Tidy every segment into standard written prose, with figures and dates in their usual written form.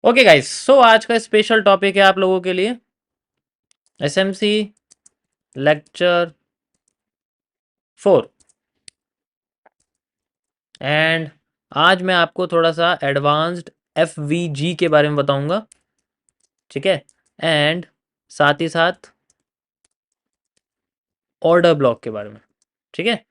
Okay guys, सो आज का special topic है आप लोगों के लिए एसएमसी लेक्चर 4। एंड आज मैं आपको थोड़ा सा एडवांस्ड एफवीजी के बारे में बताऊंगा। ठीक है। एंड साथ ही साथ ऑर्डर ब्लॉक के बारे में। ठीक है।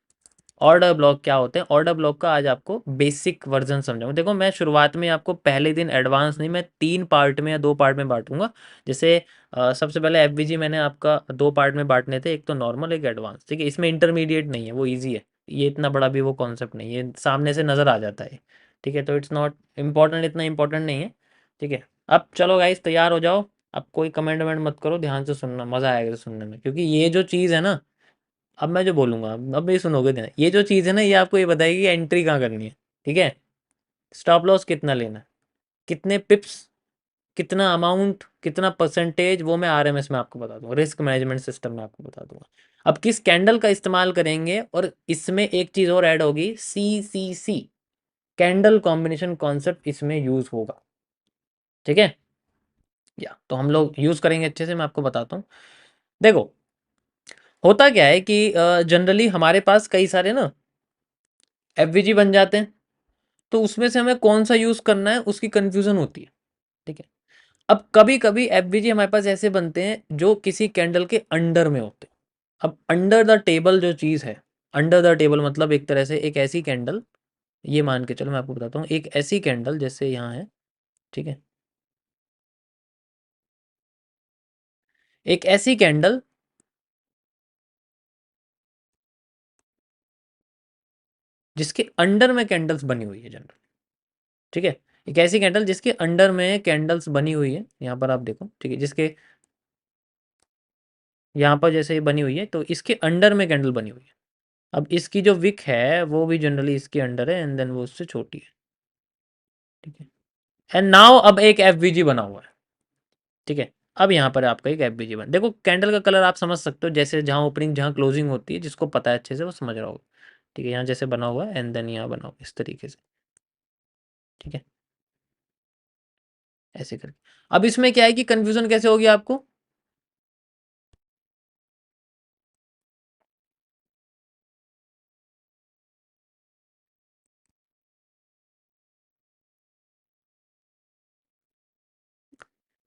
ऑर्डर ब्लॉक क्या होते हैं, ऑर्डर ब्लॉक का आज आपको बेसिक वर्जन समझाऊंगा। देखो, मैं शुरुआत में आपको पहले दिन एडवांस नहीं, मैं 3 पार्ट में या 2 पार्ट में बांटूंगा। जैसे सबसे पहले एफवीजी मैंने आपका 2 पार्ट में बांटने थे, एक तो नॉर्मल एक एडवांस। ठीक है, इसमें इंटरमीडिएट नहीं है, वो ईजी है। ये इतना बड़ा भी वो कॉन्सेप्ट नहीं है, सामने से नज़र आ जाता है। ठीक है, तो इट्स नॉट इम्पॉर्टेंट, इतना इंपॉर्टेंट नहीं है। ठीक है। अब चलो गाइस, तैयार हो जाओ। अब कोई कमेंट वमेंट मत करो, ध्यान से सुनना, मज़ा आएगा सुनने में, क्योंकि ये जो चीज़ है ना, अब मैं जो बोलूंगा अब ये सुनोगे ध्यान। ये जो चीज़ है ना, ये आपको ये बताएगी कि एंट्री कहाँ करनी है। ठीक है। स्टॉप लॉस कितना लेना है, कितने पिप्स, कितना अमाउंट, कितना परसेंटेज, वो मैं आरएमएस में आपको बता दूंगा, रिस्क मैनेजमेंट सिस्टम में आपको बता दूंगा। अब किस कैंडल का इस्तेमाल करेंगे, और इसमें एक चीज़ और ऐड होगी, CCC, कैंडल कॉम्बिनेशन कॉन्सेप्ट इसमें यूज होगा। ठीक है। या तो हम लोग यूज करेंगे अच्छे से, मैं आपको बताता हूँ। देखो, होता क्या है कि जनरली हमारे पास कई सारे ना एफवीजी बन जाते हैं, तो उसमें से हमें कौन सा यूज़ करना है उसकी कन्फ्यूज़न होती है। ठीक है। अब कभी कभी एफवीजी हमारे पास ऐसे बनते हैं जो किसी कैंडल के अंडर में होते हैं। अब अंडर द टेबल जो चीज़ है, अंडर द टेबल मतलब एक तरह से एक ऐसी कैंडल, ये मान के चलो, मैं आपको बताता हूँ, एक ऐसी कैंडल जैसे यहाँ है। ठीक है। एक ऐसी कैंडल जिसके अंडर में कैंडल्स बनी हुई है जनरल। ठीक है। एक ऐसी कैंडल जिसके अंडर में कैंडल्स बनी हुई है, यहाँ पर आप देखो। ठीक है, जिसके यहाँ पर जैसे ये बनी हुई है, तो इसके अंडर में कैंडल बनी हुई है। अब इसकी जो विक है वो भी जनरली इसके अंडर है, एंड देन वो उससे छोटी है। ठीक है। एंड नाउ अब एक एफवीजी बना हुआ है। ठीक है। अब यहाँ पर आपका एक एफवीजी बना, देखो कैंडल का कलर आप समझ सकते हो, जैसे जहाँ ओपनिंग जहाँ क्लोजिंग होती है, जिसको पता है अच्छे से वो समझ रहा होगा। ठीक है, यहाँ जैसे बना हुआ है, एंड देन यहाँ बना हुआ इस तरीके से। ठीक है, ऐसे करके। अब इसमें क्या है कि कंफ्यूजन कैसे होगी आपको,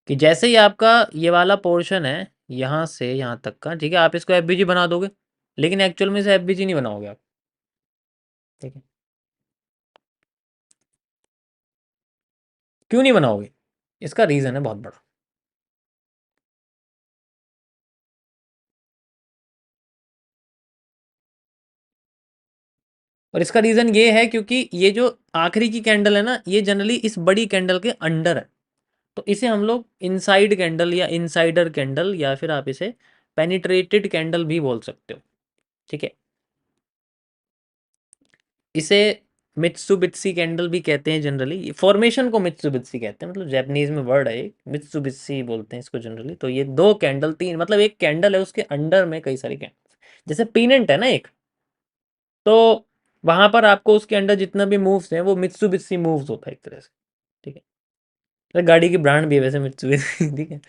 कि जैसे ही आपका ये वाला पोर्शन है, यहाँ से यहाँ तक का, ठीक है, आप इसको एफबीजी बना दोगे, लेकिन एक्चुअल में इसे एफबीजी नहीं बनाओगे आप। ठीक है। क्यों नहीं बनाओगे, इसका रीज़न है बहुत बड़ा। और इसका रीज़न ये है क्योंकि ये जो आखिरी की कैंडल है ना, ये जनरली इस बड़ी कैंडल के अंडर है। तो इसे हम लोग इनसाइड कैंडल या इनसाइडर कैंडल, या फिर आप इसे पेनिट्रेटेड कैंडल भी बोल सकते हो। ठीक है। इसे मित्सुबित्सी कैंडल भी कहते हैं जनरली, फॉर्मेशन को मित्सुबित्सी कहते हैं, मतलब जापानीज में वर्ड है एक, मित्सुबित्सी बोलते हैं इसको जनरली। तो ये 2 कैंडल, 3 मतलब एक कैंडल है, उसके अंडर में कई सारी कैंडल, जैसे पीनेंट है ना एक, तो वहां पर आपको उसके अंडर जितना भी मूव्स हैं वो मित्सुबित्सी मूव्स होता है एक तरह से। ठीक है। तो गाड़ी की ब्रांड भी है वैसे मित्सुबित्सी। ठीक है।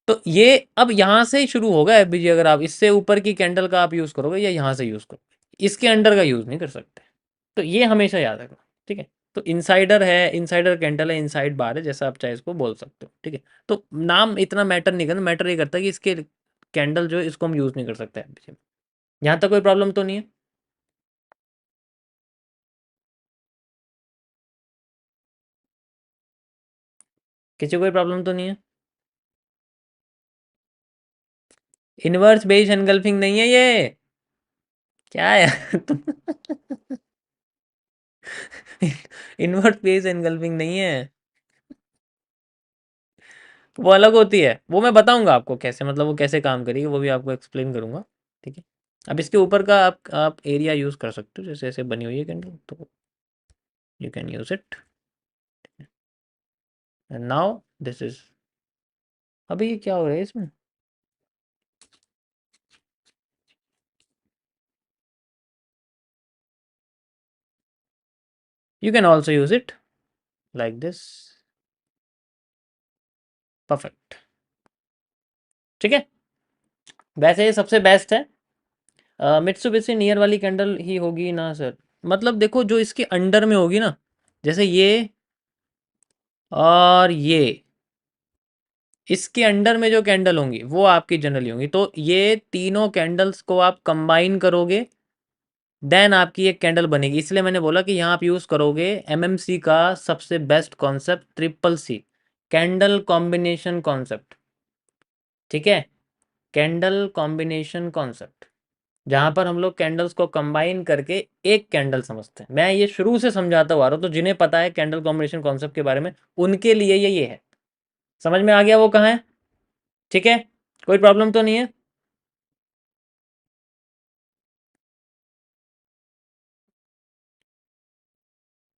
तो ये अब यहाँ से ही शुरू होगा एफबीजी, अगर आप इससे ऊपर की कैंडल का आप यूज़ करोगे या यहाँ से यूज़ करोगे, इसके अंडर का यूज़ नहीं कर सकते। तो ये हमेशा याद रखना। ठीक है। तो इनसाइडर है, इनसाइडर कैंडल है, इनसाइड बार है, जैसा आप चाहे इसको बोल सकते हो। ठीक है। तो नाम इतना मैटर नहीं करता, मैटर ये करता है कि इसके कैंडल जो है इसको हम यूज़ नहीं कर सकते एफबीजी में। यहाँ तक कोई प्रॉब्लम तो नहीं है। किसी को कोई प्रॉब्लम तो नहीं है। इनवर्स बेस एनगल्फिंग नहीं है ये। क्या है तुम। इनवर्स बेस एनगल्फिंग नहीं है, वो अलग होती है, वो मैं बताऊंगा आपको कैसे, मतलब वो कैसे काम करेगी वो भी आपको एक्सप्लेन करूंगा। ठीक है। अब इसके ऊपर का आप एरिया यूज़ कर सकते हो, जैसे ऐसे बनी हुई है कैंडल, तो you can use it. And now this is, अभी ये क्या हो रहा है इसमें, you can also use it like this. Perfect. ठीक है, वैसे ये सबसे बेस्ट है। मित्सुबिशी नियर वाली कैंडल ही होगी ना सर? मतलब देखो जो इसके अंडर में होगी ना, जैसे ये और ये, इसके अंडर में जो कैंडल होंगी वो आपकी जनरली होंगी। तो ये तीनों कैंडल्स को आप कंबाइन करोगे, देन आपकी एक कैंडल बनेगी। इसलिए मैंने बोला कि यहाँ आप यूज़ करोगे एमएमसी का सबसे best concept, triple C, candle combination concept. ठीक है, कैंडल कॉम्बिनेशन कॉन्सेप्ट, जहाँ पर हम लोग कैंडल्स को कंबाइन करके एक कैंडल समझते हैं। मैं ये शुरू से समझाता हुआ रहा हूँ, तो जिन्हें पता है कैंडल कॉम्बिनेशन कॉन्सेप्ट के बारे में, उनके लिए ये है। समझ में आ गया वो कहाँ है? ठीक है, कोई प्रॉब्लम तो नहीं है?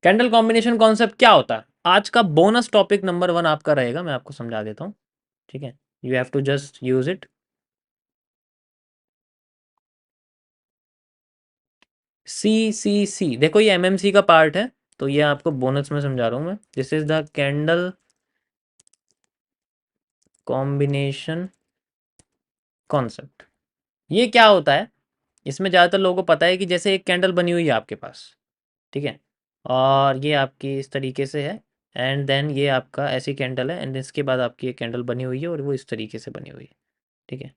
कैंडल कॉम्बिनेशन कॉन्सेप्ट क्या होता है, आज का बोनस टॉपिक नंबर 1 आपका रहेगा, मैं आपको समझा देता हूँ। ठीक है, you have to just use it. See देखो ये एमएमसी का पार्ट है, तो ये आपको बोनस में समझा रहा हूँ मैं। This is the candle combination concept. ये क्या होता है, इसमें ज़्यादातर लोगों को पता है कि जैसे एक कैंडल बनी हुई है आपके पास, ठीक है, और ये आपकी इस तरीके से है, एंड देन ये आपका ऐसी कैंडल है, एंड इसके बाद आपकी एक कैंडल बनी हुई है और वो इस तरीके से बनी हुई है। ठीक है,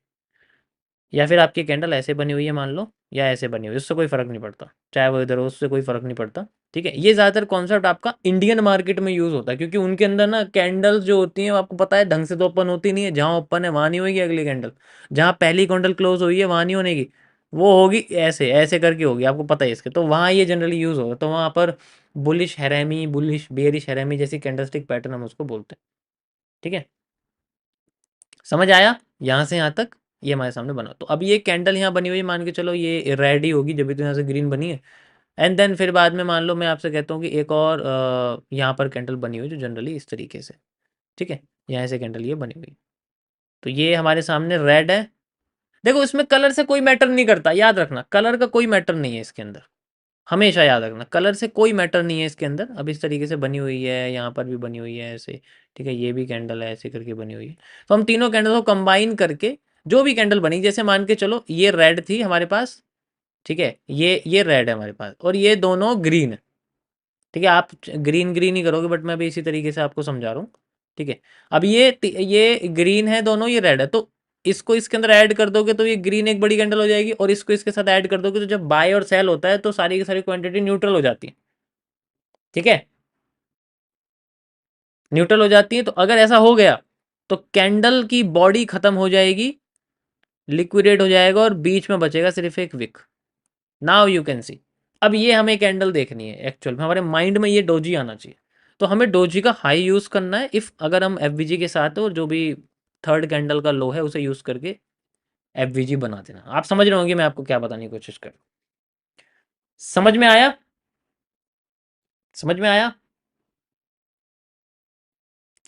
या फिर आपकी कैंडल ऐसे बनी हुई है मान लो, या ऐसे बनी हुई है, उससे कोई फ़र्क नहीं पड़ता, चाहे वो इधर हो, उससे कोई फ़र्क नहीं पड़ता। ठीक है, ये ज़्यादातर कॉन्सेप्ट आपका इंडियन मार्केट में यूज़ होता है, क्योंकि उनके अंदर ना कैंडल्स जो होती हैं वो आपको पता है ढंग से तो ओपन होती नहीं है। जहाँ ओपन है वहाँ नहीं होगी अगली कैंडल, जहाँ पहली कैंडल क्लोज हुई है वहाँ नहीं होने की, वो होगी ऐसे ऐसे करके होगी, आपको पता है इसके। तो वहाँ ये जनरली यूज़ होगा, तो वहाँ पर बुलिश हैरेमी, बुलिश बेरिश हैरेमी जैसी कैंडलस्टिक पैटर्न हम उसको बोलते हैं। ठीक है, समझ आया यहाँ से यहाँ तक? ये हमारे सामने बना, तो अब ये कैंडल यहाँ बनी हुई, मान के चलो ये रेड ही होगी, जब भी तो यहाँ से ग्रीन बनी है। एंड देन फिर बाद में मान लो मैं आपसे कहता हूँ कि एक और यहाँ पर कैंडल बनी हुई जो जनरली इस तरीके से, ठीक है, यहाँ से कैंडल ये बनी हुई, तो ये हमारे सामने रेड है। देखो इसमें कलर से कोई मैटर नहीं करता, याद रखना कलर का कोई मैटर नहीं है इसके अंदर, हमेशा याद रखना कलर से कोई मैटर नहीं है इसके अंदर। अब इस तरीके से बनी हुई है, यहाँ पर भी बनी हुई है ऐसे, ठीक है, ये भी कैंडल है ऐसे करके बनी हुई है। तो हम तीनों कैंडल को कंबाइन करके जो भी कैंडल बनी, जैसे मान के चलो ये रेड थी हमारे पास, ठीक है, ये रेड है हमारे पास, और ये दोनों ग्रीन है। ठीक है, आप ग्रीन ग्रीन ही करोगे, बट मैं भी इसी तरीके से आपको समझा रहा हूँ। ठीक है, अब ये ग्रीन है दोनों, ये रेड है, तो इसको इसके अंदर ऐड कर दोगे तो ये ग्रीन एक बड़ी कैंडल हो जाएगी, और इसको इसके साथ ऐड कर दोगे तो जब बाय और सेल होता है तो सारी की सारी क्वांटिटी न्यूट्रल हो जाती है। ठीक है, न्यूट्रल हो जाती है, तो अगर ऐसा हो गया तो कैंडल की बॉडी खत्म हो जाएगी, लिक्विडेट हो जाएगा, और बीच में बचेगा सिर्फ एक wick. Now you can see. अब ये हमें कैंडल देखनी है, एक्चुअल में हमारे माइंड में ये डोजी आना चाहिए। तो हमें डोजी का हाई यूज़ करना है, इफ़ अगर हम एफ के साथ हो, जो भी थर्ड कैंडल का लो है उसे यूज़ करके एफ बना देना। आप समझ रहे होंगे मैं आपको क्या बताने की कोशिश कर, समझ में आया? समझ में आया?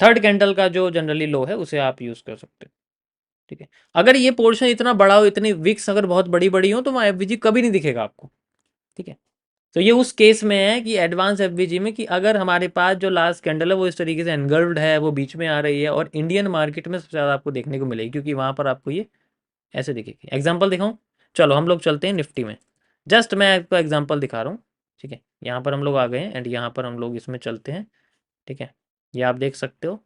थर्ड कैंडल का जो जनरली लो है उसे आप यूज़ कर सकते हो। ठीक है, अगर ये पोर्शन इतना बड़ा हो, इतनी विक्स अगर बहुत बड़ी बड़ी हो, तो वहाँ एफ कभी नहीं दिखेगा आपको। ठीक है, तो ये उस केस में है कि एडवांस एफ में, कि अगर हमारे पास जो लास्ट कैंडल है वो इस तरीके से एनगल्ड है, वो बीच में आ रही है, और इंडियन मार्केट में सबसे ज़्यादा आपको देखने को मिलेगी, क्योंकि वहाँ पर आपको ये ऐसे दिखेगी। एग्जाम्पल दिखाऊँ? चलो हम लोग चलते हैं निफ्टी में, जस्ट मैं आपको एग्जाम्पल दिखा रहा हूँ। ठीक है, यहाँ पर हम लोग आ गए हैं, एंड यहाँ पर हम लोग इसमें चलते हैं। ठीक है, ये आप देख सकते हो।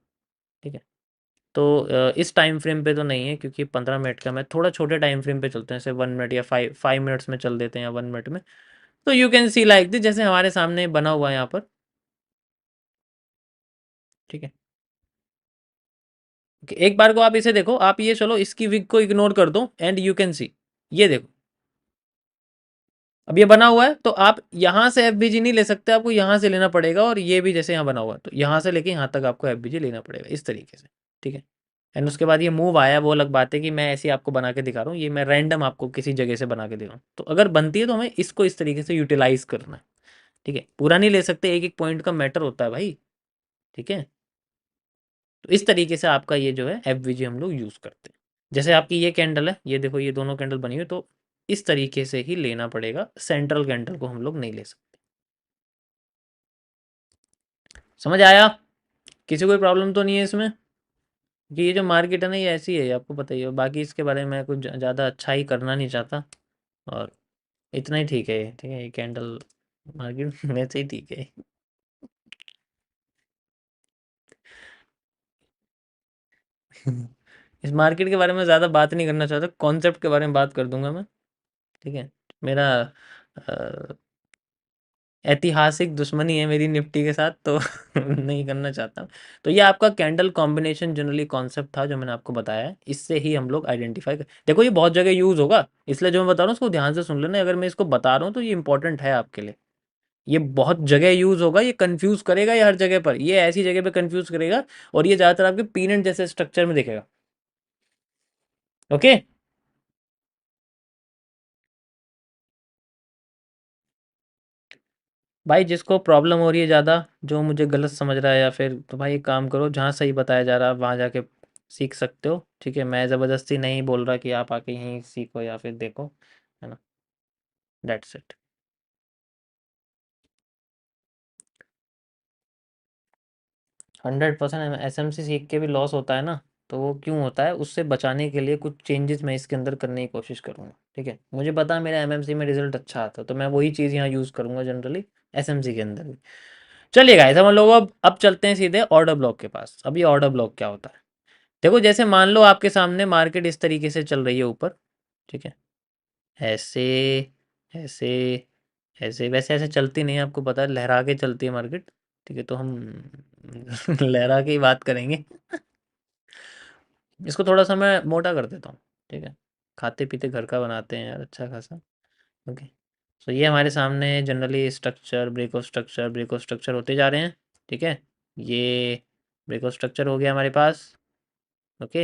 ठीक है, तो इस टाइम फ्रेम पे तो नहीं है, क्योंकि 15 मिनट का, मैं थोड़ा छोटे टाइम फ्रेम पे चलते हैं, जैसे 1 मिनट या 5 मिनट्स में चल देते हैं, या 1 मिनट में। तो you can C like this, जैसे हमारे सामने बना हुआ है यहाँ पर। ठीक है, एक बार को आप इसे देखो, आप ये चलो इसकी विग को इग्नोर कर दो, एंड यू कैन सी, ये देखो अब ये बना हुआ है, तो आप यहाँ से एफ नहीं ले सकते, आपको यहाँ से लेना पड़ेगा, और ये भी जैसे यहाँ बना हुआ है, तो यहाँ से लेके यहाँ तक आपको एफ लेना पड़ेगा इस तरीके से। ठीक है, एंड उसके बाद ये मूव आया, वो अलग बात है कि मैं ऐसे आपको बना के दिखा रहा हूँ, ये मैं रैंडम आपको किसी जगह से बना के दे रहा हूँ, तो अगर बनती है तो हमें इसको इस तरीके से यूटिलाइज करना है। ठीक है, पूरा नहीं ले सकते, एक एक पॉइंट का मैटर होता है भाई। ठीक है, तो इस तरीके से आपका ये जो है एफ हम लोग यूज़ करते हैं। जैसे आपकी ये कैंडल है, ये देखो ये दोनों कैंडल बनी हुई, तो इस तरीके से ही लेना पड़ेगा, सेंट्रल कैंडल को हम लोग नहीं ले सकते। समझ आया? किसी कोई प्रॉब्लम तो नहीं है इसमें? कि ये जो मार्केट है ना ये ऐसी है, आपको पता ही है। बाकी इसके बारे में मैं कुछ ज़्यादा अच्छा ही करना नहीं चाहता, और इतना ही ठीक है, ठीक है, ये कैंडल मार्केट वैसे ही ठीक है। इस मार्केट के बारे में ज़्यादा बात नहीं करना चाहता, कॉन्सेप्ट के बारे में बात कर दूंगा मैं, ठीक है। मेरा ऐतिहासिक दुश्मनी है मेरी निफ्टी के साथ, तो नहीं करना चाहता। तो ये आपका कैंडल कॉम्बिनेशन जनरली कॉन्सेप्ट था जो मैंने आपको बताया है, इससे ही हम लोग आइडेंटिफाई कर, देखो ये बहुत जगह यूज़ होगा, इसलिए जो मैं बता रहा हूँ उसको ध्यान से सुन लेना। अगर मैं इसको बता रहा हूँ तो ये इंपॉर्टेंट है आपके लिए। ये बहुत जगह यूज़ होगा, ये कंफ्यूज करेगा, ये हर जगह पर, ये ऐसी जगह पे कंफ्यूज करेगा, और ये ज़्यादातर आपके पीनट जैसे स्ट्रक्चर में दिखेगा। ओके। भाई जिसको प्रॉब्लम हो रही है ज़्यादा, जो मुझे गलत समझ रहा है या फिर, तो भाई एक काम करो, जहाँ सही बताया जा रहा है वहाँ जाके सीख सकते हो, ठीक है। मैं ज़बरदस्ती नहीं बोल रहा कि आप आके यहीं सीखो या फिर देखो, है ना। That's it. 100% एसएमसी सीख के भी लॉस होता है ना, तो वो क्यों होता है, उससे बचाने के लिए कुछ चेंजेस मैं इसके अंदर करने की कोशिश करूँगा, ठीक है। मुझे पता है मेरा एमएमसी में रिजल्ट अच्छा आता है, तो मैं वही चीज़ यहाँ यूज़ करूँगा जनरली एसएमसी के अंदर भी। चलिए गाइस, हम लोग अब चलते हैं सीधे ऑर्डर ब्लॉक के पास। अब ये ऑर्डर ब्लॉक क्या होता है, देखो जैसे मान लो आपके सामने मार्केट इस तरीके से चल रही है ऊपर, ठीक है। ऐसे, ऐसे, ऐसे, वैसे ऐसे चलती नहीं है, आपको पता है, लहरा के चलती है मार्केट, ठीक है। तो हम लहरा के ही बात करेंगे। इसको थोड़ा सा मैं मोटा कर देता हूँ, ठीक है। खाते पीते घर का बनाते हैं यार अच्छा खासा। ओके। सो ये हमारे सामने generally structure, break of structure होते जा रहे हैं, ठीक है। ये ब्रेक ऑफ स्ट्रक्चर हो गया हमारे पास। Okay.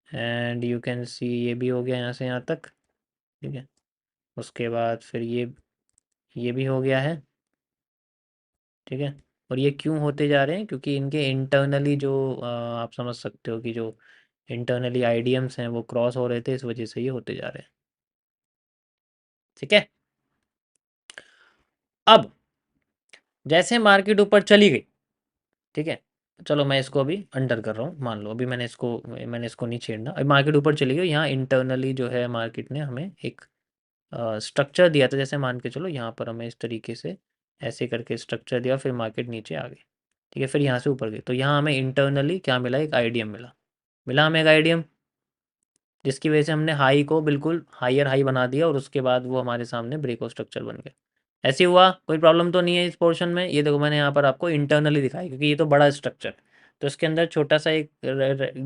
And you can see ये भी हो गया यहाँ से यहाँ तक, ठीक है। उसके बाद फिर ये भी हो गया है, ठीक है। और ये क्यों होते जा रहे हैं, क्योंकि इनके इंटरनली जो आप समझ सकते हो कि जो इंटरनली आईडीएम्स हैं वो क्रॉस हो रहे थे, इस वजह से ये होते जा रहे हैं, ठीक है। अब जैसे मार्केट ऊपर चली गई, ठीक है। चलो मैं इसको अभी अंडर कर रहा हूँ, मान लो अभी मैंने इसको नहीं छेड़ना। अभी मार्केट ऊपर चली गई, यहाँ इंटरनली जो है मार्केट ने हमें एक स्ट्रक्चर दिया था, जैसे मान के चलो यहाँ पर हमें इस तरीके से ऐसे करके स्ट्रक्चर दिया, फिर मार्केट नीचे आ गई, ठीक है। फिर यहाँ से ऊपर गई, तो यहाँ हमें इंटरनली क्या मिला, एक आईडीएम मिला, मिला हमें एक आईडीएम, जिसकी वजह से हमने हाई को बिल्कुल हायर हाई बना दिया, और उसके बाद वो हमारे सामने ब्रेक ऑफ स्ट्रक्चर बन गया। ऐसे हुआ, कोई प्रॉब्लम तो नहीं है इस पोर्शन में। ये देखो मैंने यहाँ पर आपको इंटरनली दिखाया, क्योंकि ये तो बड़ा स्ट्रक्चर, तो इसके अंदर छोटा सा एक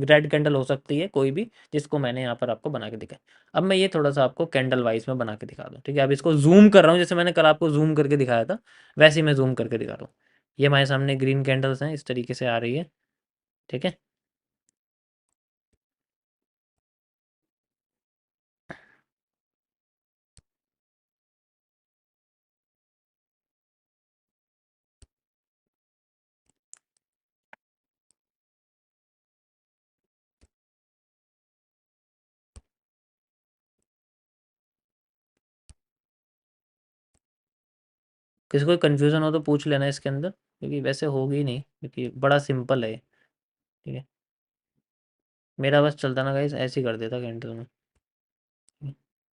रेड कैंडल हो सकती है कोई भी, जिसको मैंने यहाँ पर आपको बना के दिखाया। अब मैं ये थोड़ा सा आपको कैंडल वाइज में बना के दिखा दूँ, ठीक है। अब इसको जूम कर रहा हूँ, जैसे मैंने कल आपको जूम करके दिखाया था, वैसे ही मैं जूम करके दिखा रहा हूँ। ये हमारे सामने ग्रीन कैंडल्स हैं, इस तरीके से आ रही है, ठीक है। किसी को कन्फ्यूज़न हो तो पूछ लेना इसके अंदर, क्योंकि वैसे होगी नहीं, क्योंकि बड़ा सिंपल है ये, ठीक है। मेरा बस चलता ना गाइस, ऐसे ही कर देता कैंडल में,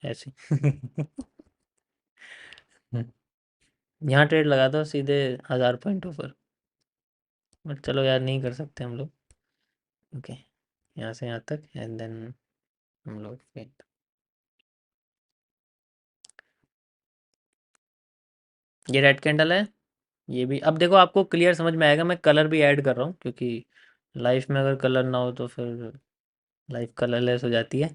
ऐसे ही। यहाँ ट्रेड लगा दो सीधे 1000 पॉइंट ऊपर, बट चलो यार नहीं कर सकते हम लोग। ओके, यहाँ से यहाँ तक एंड देन हम लोग ये रेड कैंडल है। ये भी अब देखो आपको क्लियर समझ में आएगा, मैं कलर भी ऐड कर रहा हूँ, क्योंकि लाइफ में अगर कलर ना हो तो फिर लाइफ कलरलेस हो जाती है।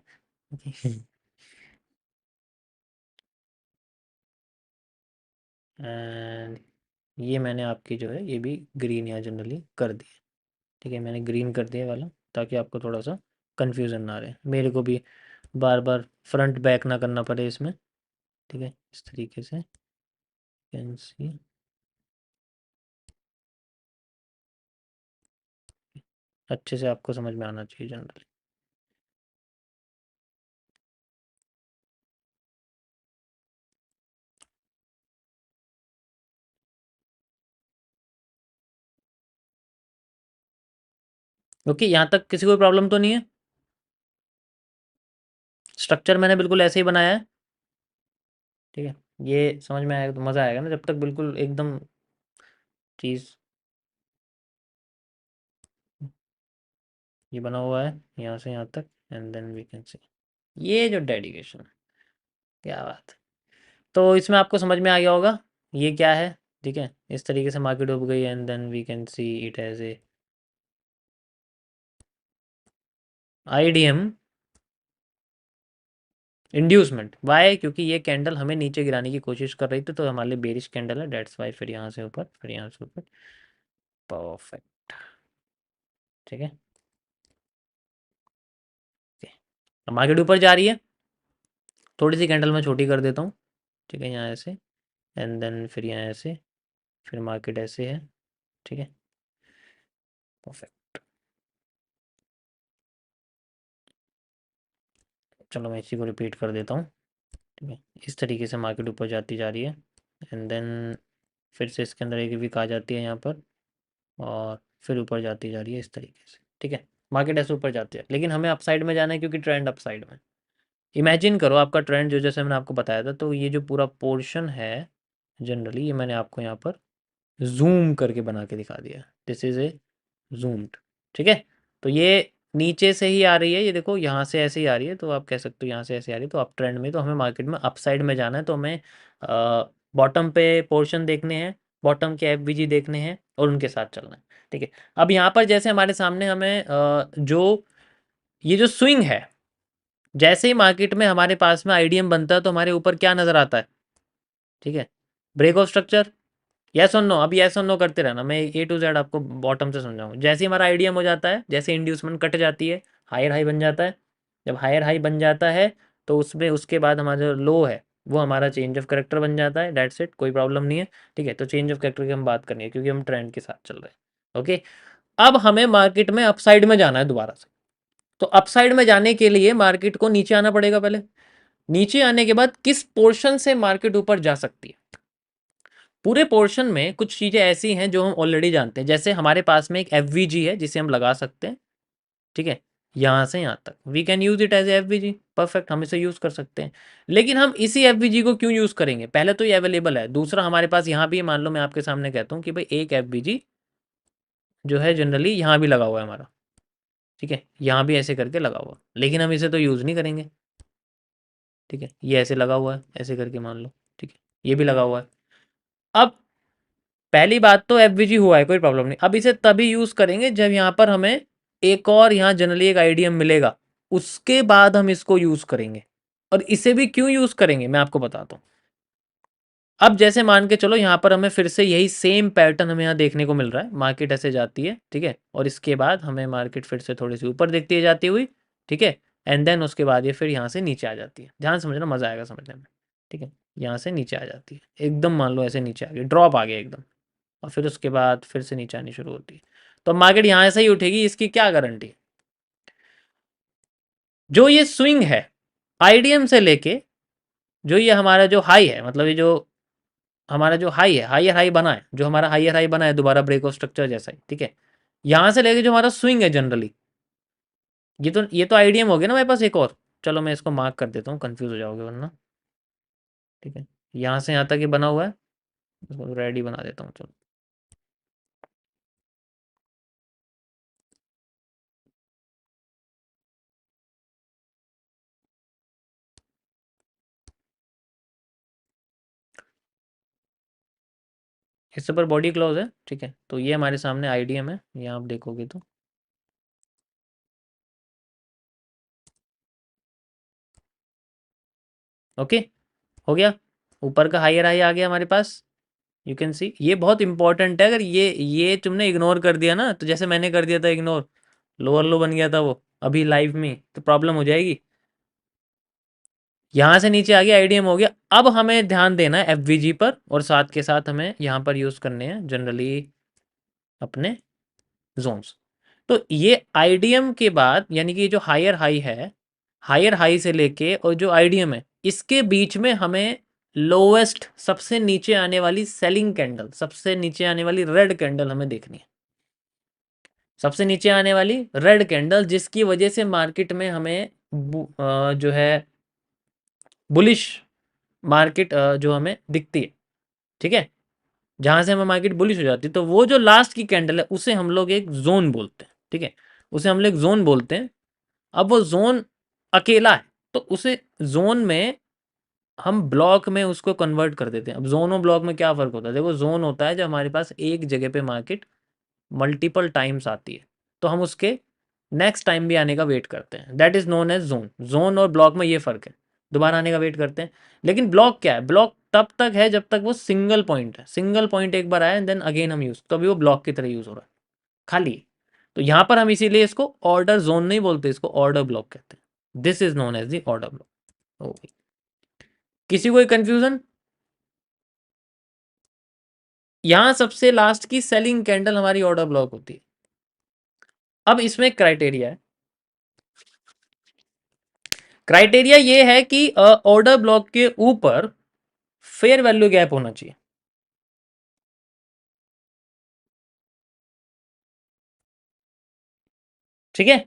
एंड ये मैंने आपकी जो है ये भी ग्रीन यहाँ जनरली कर दी है, ठीक है। मैंने ग्रीन कर दिया वाला, ताकि आपको थोड़ा सा कन्फ्यूज़न ना रहे, मेरे को भी बार बार फ्रंट बैक ना करना पड़े इसमें, ठीक है। इस तरीके से कैन सी, अच्छे से आपको समझ में आना चाहिए जनरली। ओके, यहाँ तक किसी को प्रॉब्लम तो नहीं है? स्ट्रक्चर मैंने बिल्कुल ऐसे ही बनाया है, ठीक है। ये समझ में आएगा तो मज़ा आएगा ना, जब तक बिल्कुल एकदम चीज़ ये बना हुआ है यहाँ से यहाँ तक, and then we can see ये जो डेडिकेशन है, क्या बात है। तो इसमें आपको समझ में आ गया होगा ये क्या है, ठीक है। इस तरीके से मार्केट डूब गई, and then we can see it as a IDM inducement. Why? क्योंकि ये कैंडल हमें नीचे गिराने की कोशिश कर रही थी, तो हमारे लिए बेरिश कैंडल है, डेट्स वाई। फिर यहाँ से ऊपर, फिर यहाँ से ऊपर, परफेक्ट, ठीक है। अब मार्केट ऊपर जा रही है, थोड़ी सी कैंडल मैं छोटी कर देता हूँ, ठीक है, यहाँ ऐसे, एंड देन फिर यहाँ ऐसे, फिर मार्केट ऐसे है, ठीक है, परफेक्ट। चलो मैं इसी को रिपीट कर देता हूँ, ठीक है। इस तरीके से मार्केट ऊपर जाती जा रही है, एंड देन फिर से इसके अंदर एक वीक आ जाती है यहाँ पर, और फिर ऊपर जाती जा रही है इस तरीके से, ठीक है। मार्केट ऐसे ऊपर जाती है, लेकिन हमें अपसाइड में जाना है क्योंकि ट्रेंड अपसाइड में। इमेजिन करो आपका ट्रेंड जो, जैसे मैंने आपको बताया था, तो ये जो पूरा पोर्शन है जनरली, ये मैंने आपको यहाँ पर ज़ूम करके बना के दिखा दिया, दिस इज़ ए ज़ूम्ड, ठीक है। तो ये नीचे से ही आ रही है, ये देखो यहाँ से ऐसे ही आ रही है, तो आप कह सकते हो यहाँ से ऐसे आ रही है, तो अप ट्रेंड में, तो हमें मार्केट में अपसाइड में जाना है, तो हमें बॉटम पे पोर्शन देखने हैं, बॉटम के एफवीजी देखने हैं, और उनके साथ चलना है, ठीक है। अब यहाँ पर जैसे हमारे सामने हमें जो ये जो स्विंग है, जैसे ही मार्केट में हमारे पास में आईडीएम बनता है, तो हमारे ऊपर क्या नज़र आता है, ठीक है, ब्रेक ऑफ स्ट्रक्चर। यस और नो, अभी यस और नो करते रहना, मैं ए टू जेड आपको बॉटम से समझाऊँ। जैसे ही हमारा आईडीएम हो जाता है, जैसे इंड्यूसमेंट कट जाती है, हायर हाई बन जाता है। जब हायर हाई बन जाता है, तो उसमें उसके बाद हमारा जो लो है, वो हमारा चेंज ऑफ करेक्टर बन जाता है, डेट्स इट, कोई प्रॉब्लम नहीं है, ठीक है। तो चेंज ऑफ करेक्टर की हम बात करेंगे, क्योंकि हम ट्रेंड के साथ चल रहे हैं, ओके। अब हमें मार्केट में अपसाइड में जाना है दोबारा से, तो अपसाइड में जाने के लिए मार्केट को नीचे आना पड़ेगा पहले। नीचे आने के बाद किस पोर्शन से मार्केट ऊपर जा सकती है? पूरे पोर्शन में कुछ चीज़ें ऐसी हैं जो हम ऑलरेडी जानते हैं, जैसे हमारे पास में एक एफ है जिसे हम लगा सकते हैं, ठीक है, यहाँ से यहाँ तक we can use it as F perfect, हम इसे यूज़ कर सकते हैं। लेकिन हम इसी एफ को क्यों यूज़ करेंगे? पहले तो ये अवेलेबल है, दूसरा हमारे पास यहाँ भी, मान लो मैं आपके सामने कहता हूँ कि भाई एक एफ जो है जनरली यहाँ भी लगा हुआ है हमारा, ठीक है, यहाँ भी ऐसे करके लगा हुआ, लेकिन हम इसे तो यूज़ नहीं करेंगे, ठीक है। ये ऐसे लगा हुआ है, ऐसे करके मान लो, ठीक है, ये भी लगा हुआ है। अब पहली बात तो एफवीजी हुआ है, कोई प्रॉब्लम नहीं। अब इसे तभी यूज़ करेंगे जब यहाँ पर हमें एक और यहाँ जनरली एक आईडीएम मिलेगा, उसके बाद हम इसको यूज़ करेंगे। और इसे भी क्यों यूज़ करेंगे मैं आपको बताता हूँ। अब जैसे मान के चलो यहाँ पर हमें फिर से यही सेम पैटर्न हमें यहाँ देखने को मिल रहा है, मार्केट ऐसे जाती है, ठीक है, और इसके बाद हमें मार्केट फिर से थोड़ी सी ऊपर देखती है जाती हुई, ठीक है, एंड देन उसके बाद ये फिर यहाँ से नीचे आ जाती है। ध्यान समझना, मज़ा आएगा समझने में, ठीक है। यहाँ से नीचे आ जाती है एकदम, मान लो ऐसे नीचे आ गई, ड्रॉप आ गया एकदम, और फिर उसके बाद फिर से नीचे आनी शुरू होती है। तो मार्केट यहाँ से ही उठेगी, इसकी क्या गारंटी? जो ये स्विंग है आईडीएम से लेके, जो ये हमारा जो हाई है, मतलब ये जो हमारा जो हाई है, हायर हाई बना है, जो हमारा हायर हाई बना है दोबारा ब्रेक ऑफ स्ट्रक्चर जैसा ही, ठीक है, यहाँ से लेके जो हमारा स्विंग है जनरली, ये तो आईडीएम हो गया ना मेरे पास एक और। चलो मैं इसको मार्क कर देता हूँ, कंफ्यूज हो जाओगे वरना, ठीक है। यहाँ से यहाँ तक ये बना हुआ है, इसको रेडी बना देता हूँ, चलो। इससे पर बॉडी क्लोज है, ठीक है, तो ये हमारे सामने आईडीएम है, ये आप देखोगे तो, ओके, हो गया। ऊपर का हायर हाई आ गया हमारे पास, यू कैन सी, ये बहुत इंपॉर्टेंट है। अगर ये तुमने इग्नोर कर दिया ना, तो जैसे मैंने कर दिया था इग्नोर, लोअर लो बन गया था वो अभी लाइव में, तो प्रॉब्लम हो जाएगी। यहाँ से नीचे आ गया, आईडीएम हो गया। अब हमें ध्यान देना है एफवीजी पर, और साथ के साथ हमें यहाँ पर यूज़ करने हैं जनरली अपने जोन्स। तो ये आईडीएम के बाद, यानी कि जो हायर हाई है, हायर हाई से लेके और जो आईडीएम है, इसके बीच में हमें लोवेस्ट, सबसे नीचे आने वाली सेलिंग कैंडल, सबसे नीचे आने वाली रेड कैंडल हमें देखनी है। सबसे नीचे आने वाली रेड कैंडल, जिसकी वजह से मार्केट में हमें जो है बुलिश मार्केट जो हमें दिखती है, ठीक है, जहाँ से हमें मार्केट बुलिश हो जाती है, तो वो जो लास्ट की कैंडल है उसे हम लोग एक जोन बोलते हैं, ठीक है, उसे हम लोग जोन बोलते हैं। अब वो जोन अकेला है, तो उसे जोन में हम ब्लॉक में उसको कन्वर्ट कर देते हैं। अब जोन और ब्लॉक में क्या फ़र्क होता है? देखो, जोन होता है जब हमारे पास एक जगह पे मार्केट मल्टीपल टाइम्स आती है, तो हम उसके नेक्स्ट टाइम भी आने का वेट करते हैं, that is known as zone. Zone और ब्लॉक में ये फ़र्क है, दोबारा आने का वेट करते हैं। लेकिन ब्लॉक क्या है? ब्लॉक तब तक है जब तक वो सिंगल पॉइंट है, सिंगल पॉइंट एक बार आया एंड देन अगेन हम यूज़, तो अभी वो ब्लॉक की तरह यूज़ हो रहा है खाली। तो यहाँ पर हम इसीलिए इसको ऑर्डर जोन नहीं बोलते, इसको ऑर्डर ब्लॉक कहते हैं। This is known as the order block. Okay, किसी को कंफ्यूजन? यहाँ सबसे लास्ट की सेलिंग कैंडल हमारी ऑर्डर ब्लॉक होती है। अब इसमें क्राइटेरिया है, क्राइटेरिया ये है कि ऑर्डर ब्लॉक के ऊपर फेयर वैल्यू गैप होना चाहिए, ठीक है।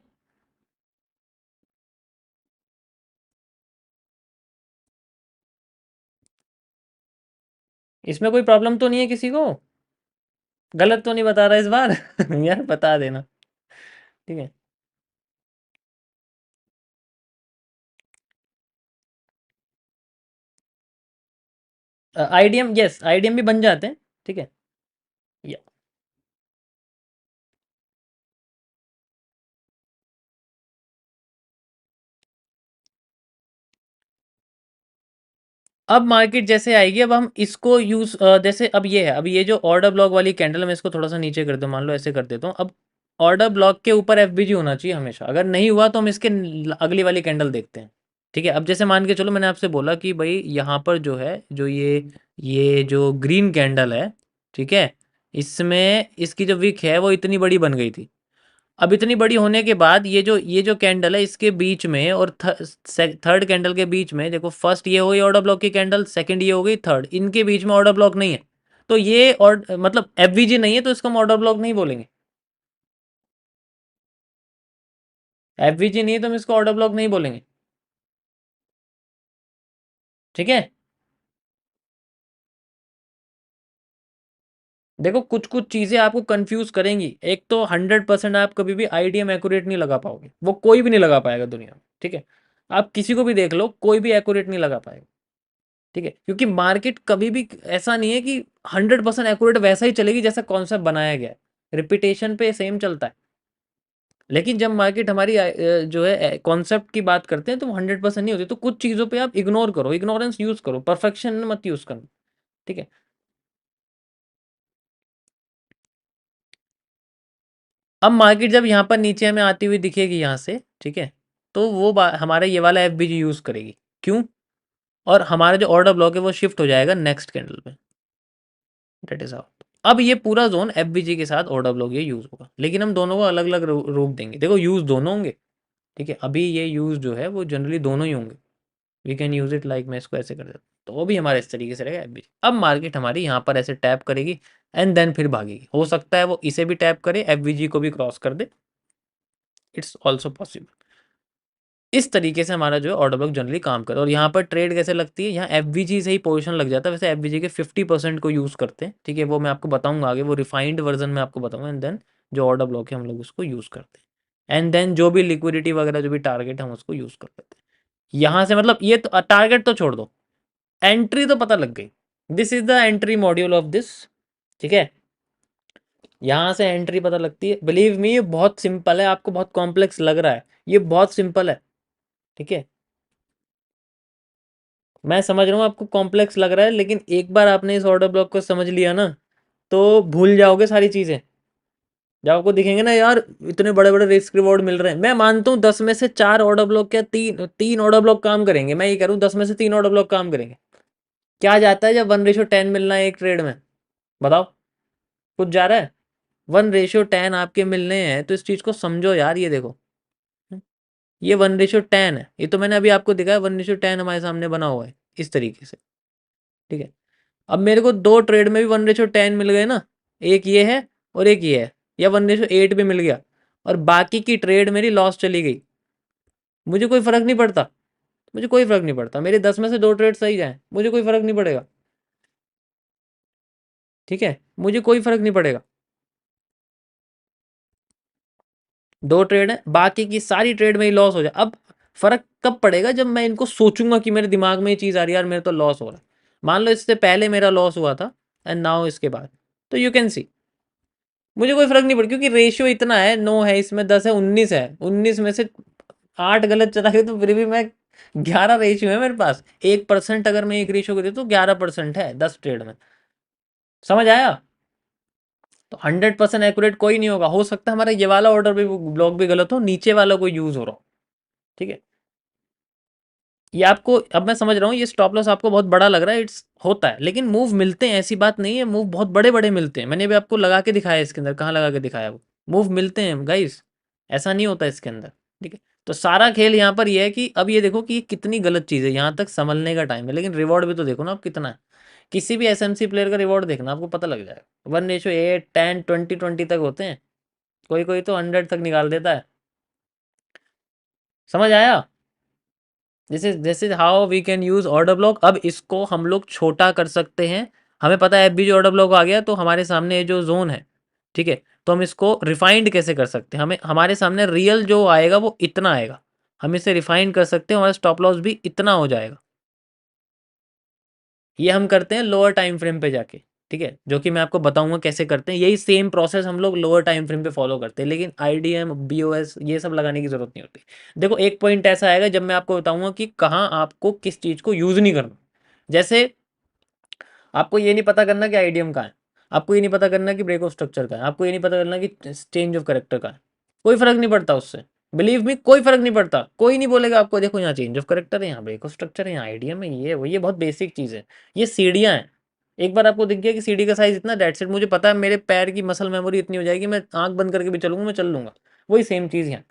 इसमें कोई प्रॉब्लम तो नहीं है किसी को? गलत तो नहीं बता रहा इस बार? यार बता देना, ठीक है। आईडीएम, यस, आईडीएम भी बन जाते हैं, ठीक है। या अब मार्केट जैसे आएगी, अब हम इसको यूज जैसे अब ये है, अब ये जो ऑर्डर ब्लॉक वाली कैंडल, मैं इसको थोड़ा सा नीचे कर दूं, मान लो ऐसे कर देता हूँ। अब ऑर्डर ब्लॉक के ऊपर एफबीजी होना चाहिए हमेशा, अगर नहीं हुआ तो हम इसके अगली वाली कैंडल देखते हैं, ठीक है। अब जैसे मान के चलो, मैंने आपसे बोला कि भाई यहाँ पर जो है, जो ये जो ग्रीन कैंडल है, ठीक है, इसमें इसकी जो विक है वो इतनी बड़ी बन गई थी। अब इतनी बड़ी होने के बाद ये जो कैंडल है इसके बीच में और थर्ड कैंडल के बीच में, देखो, फर्स्ट ये हो गई ऑर्डर ब्लॉक की कैंडल, सेकंड ये हो गई थर्ड, इनके बीच में ऑर्डर ब्लॉक नहीं है, तो ये और मतलब एफवीजी नहीं है, तो इसको हम ऑर्डर ब्लॉक नहीं बोलेंगे। एफवीजी नहीं है तो हम इसको ऑर्डर ब्लॉक नहीं बोलेंगे, ठीक है। देखो, कुछ कुछ चीजें आपको कंफ्यूज करेंगी। एक तो 100% आप कभी भी आईडीएम एक्यूरेट नहीं लगा पाओगे, वो कोई भी नहीं लगा पाएगा दुनिया में, ठीक है। आप किसी को भी देख लो, कोई भी एक्यूरेट नहीं लगा पाएगा, ठीक है, क्योंकि मार्केट कभी भी ऐसा नहीं है कि 100% एक्यूरेट वैसा ही चलेगी जैसा कॉन्सेप्ट बनाया गया है, रिपीटेशन पे सेम चलता है। लेकिन जब मार्केट हमारी जो है कॉन्सेप्ट की बात करते हैं, तो 100% नहीं होती, तो कुछ चीज़ों पे आप इग्नोर करो, इग्नोरेंस यूज़ करो, परफेक्शन मत यूज़ करना, ठीक है। अब मार्केट जब यहाँ पर नीचे हमें आती हुई दिखेगी यहाँ से, ठीक है, तो वो हमारा ये वाला एफबीजी यूज़ करेगी, क्यों? और हमारा जो ऑर्डर ब्लॉक है वो शिफ्ट हो जाएगा नेक्स्ट कैंडल पे, दैट इज हाउ। अब ये पूरा जोन एफबीजी के साथ ऑर्डर ब्लॉक ये यूज होगा, लेकिन हम दोनों को अलग अलग रूप देंगे। देखो, यूज दोनों होंगे, ठीक है। अभी ये यूज जो है वो जनरली दोनों ही होंगे। We can use it like, मैं इसको ऐसे कर देता हूँ, तो वो भी हमारे इस तरीके से रहेगा एफबीजी। अब मार्केट हमारी यहाँ पर ऐसे टैप करेगी एंड देन फिर भागेगी, हो सकता है वो इसे भी टैप करे, एफबीजी को भी क्रॉस कर दे, इट्स ऑल्सो पॉसिबल। इस तरीके से हमारा जो है ऑर्डर ब्लॉक जनरली काम करता है। और यहाँ पर ट्रेड कैसे लगती है? यहाँ एफवीजी से ही पोजीशन लग जाता है। वैसे एफवीजी के 50% को यूज़ करते हैं, ठीक है, वो मैं आपको बताऊंगा आगे, वो रिफाइंड वर्जन में आपको बताऊंगा। एंड देन जो ऑर्डर ब्लॉक है हम लोग उसको यूज़ करते हैं, एंड देन जो भी लिक्विडिटी वगैरह जो भी टारगेट हम उसको यूज़ कर लेते हैं। यहाँ से मतलब ये तो टारगेट तो छोड़ दो, एंट्री तो पता लग गई। This is the entry module of this, ठीक है। यहाँ से एंट्री पता लगती है। बिलीव मी, ये बहुत सिंपल है, आपको बहुत कॉम्प्लेक्स लग रहा है, ये बहुत सिंपल है, ठीक है। मैं समझ रहा हूँ आपको कॉम्प्लेक्स लग रहा है, लेकिन एक बार आपने इस ऑर्डर ब्लॉक को समझ लिया ना, तो भूल जाओगे सारी चीज़ें। जब आपको दिखेंगे ना, यार इतने बड़े बड़े रिस्क रिवॉर्ड मिल रहे हैं, मैं मानता हूँ 10 में से 4 ऑर्डर ब्लॉक, क्या तीन तीन ऑर्डर ब्लॉक काम करेंगे, मैं ये कह रहा हूँ 10 में से 3 ऑर्डर ब्लॉक काम करेंगे। क्या जाता है जब 1:10 मिलना है एक ट्रेड में? बताओ, कुछ जा रहा है? 1:10 आपके मिलने हैं, तो इस चीज़ को समझो यार। ये देखो, ये 1:10 है, ये तो मैंने अभी आपको दिखाया, 1:10 हमारे सामने बना हुआ है इस तरीके से, ठीक है। अब मेरे को 2 ट्रेड में भी 1:10 मिल गए ना, एक ये है और एक ये है, या 1:8 भी मिल गया और बाकी की ट्रेड मेरी लॉस चली गई, मुझे कोई फर्क नहीं पड़ता, मुझे कोई फर्क नहीं पड़ता, मेरे 10 में से 2 ट्रेड सही जाए, मुझे कोई फर्क नहीं पड़ेगा, ठीक है, मुझे कोई फर्क नहीं पड़ेगा। 2 ट्रेड है, बाकी की सारी ट्रेड मेरी लॉस हो जाए। अब फर्क कब पड़ेगा, जब मैं इनको सोचूंगा कि मेरे दिमाग में ये चीज़ आ रही है, यार मेरे तो लॉस हो रहा है। मान लो इससे पहले मेरा लॉस हुआ था एंड नाउ इसके बाद, तो यू कैन सी मुझे कोई फर्क नहीं पड़ता, क्योंकि रेशियो इतना है, 9 है इसमें, 10 है, 19 है, 19 में से 8 गलत चला गया तो फिर भी मैं 11 रेशियो है मेरे पास। 1% अगर मैं एक रेशियो को दे तो 11% है 10 ट्रेड में। समझ आया? तो 100% एक्यूरेट कोई नहीं होगा, हो सकता है हमारा ये वाला ऑर्डर भी ब्लॉक भी गलत हो, नीचे वाला कोई यूज हो रहा हो, ठीक है। ये आपको अब मैं समझ रहा हूँ, ये स्टॉप लॉस आपको बहुत बड़ा लग रहा है, इट्स होता है, लेकिन मूव मिलते हैं, ऐसी बात नहीं है, मूव बहुत बड़े बड़े मिलते हैं, मैंने भी आपको लगा के दिखाया इसके अंदर, कहाँ लगा के दिखाया वो, मूव मिलते हैं गाइस, ऐसा नहीं होता इसके अंदर, ठीक है। तो सारा खेल यहाँ पर ये है कि अब ये देखो कि ये कितनी गलत चीज़ है, यहाँ तक संभलने का टाइम है, लेकिन रिवॉर्ड भी तो देखो ना आप कितना है। किसी भी एसएमसी प्लेयर का रिवॉर्ड देखना, आपको पता लग जाएगा, 1:8, 10, 20 तक होते हैं, कोई कोई तो 100 तक निकाल देता है। समझ आया? This is how we can use order block. अब इसको हम लोग छोटा कर सकते हैं, हमें पता है भी जो ऑर्डर ब्लॉक आ गया तो हमारे सामने जो जोन है, ठीक है, तो हम इसको रिफाइंड कैसे कर सकते हैं, हमें हमारे सामने रियल जो आएगा वो इतना आएगा, हम इसे रिफाइंड कर सकते हैं, हमारा स्टॉप लॉस भी इतना हो जाएगा। ये हम करते हैं लोअर टाइम फ्रेम पे जाके, ठीक है, जो कि मैं आपको बताऊंगा कैसे करते हैं, यही सेम प्रोसेस हम लोग लोअर टाइम फ्रेम पे फॉलो करते हैं, लेकिन आईडीएम बीओएस ये सब लगाने की जरूरत नहीं होती। देखो एक पॉइंट ऐसा आएगा जब मैं आपको बताऊंगा कि कहाँ आपको किस चीज़ को यूज़ नहीं करना। जैसे आपको ये नहीं पता करना कि आईडीएम कहाँ है, आपको ये नहीं पता करना कि ब्रेक ऑफ स्ट्रक्चर का है, आपको ये नहीं पता करना कि चेंज ऑफ करेक्टर का है, कोई फर्क नहीं पड़ता उससे, बिलीव मी कोई फर्क नहीं पड़ता, कोई नहीं बोलेगा आपको देखो यहाँ चेंज ऑफ करेक्टर है, यहाँ ब्रेक ऑफ स्ट्रक्चर है, यहाँ आईडीएम है, ये वो, ये बहुत बेसिक चीज़ है, ये सीढ़ियाँ हैं। एक बार आपको दिख गया कि सीढ़ी का साइज इतना, डेट सेट, मुझे पता है मेरे पैर की मसल मेमोरी इतनी हो जाएगी, मैं आंख बंद करके भी चलूंगा, मैं चल लूंगा, वही सेम चीज़ यहाँ।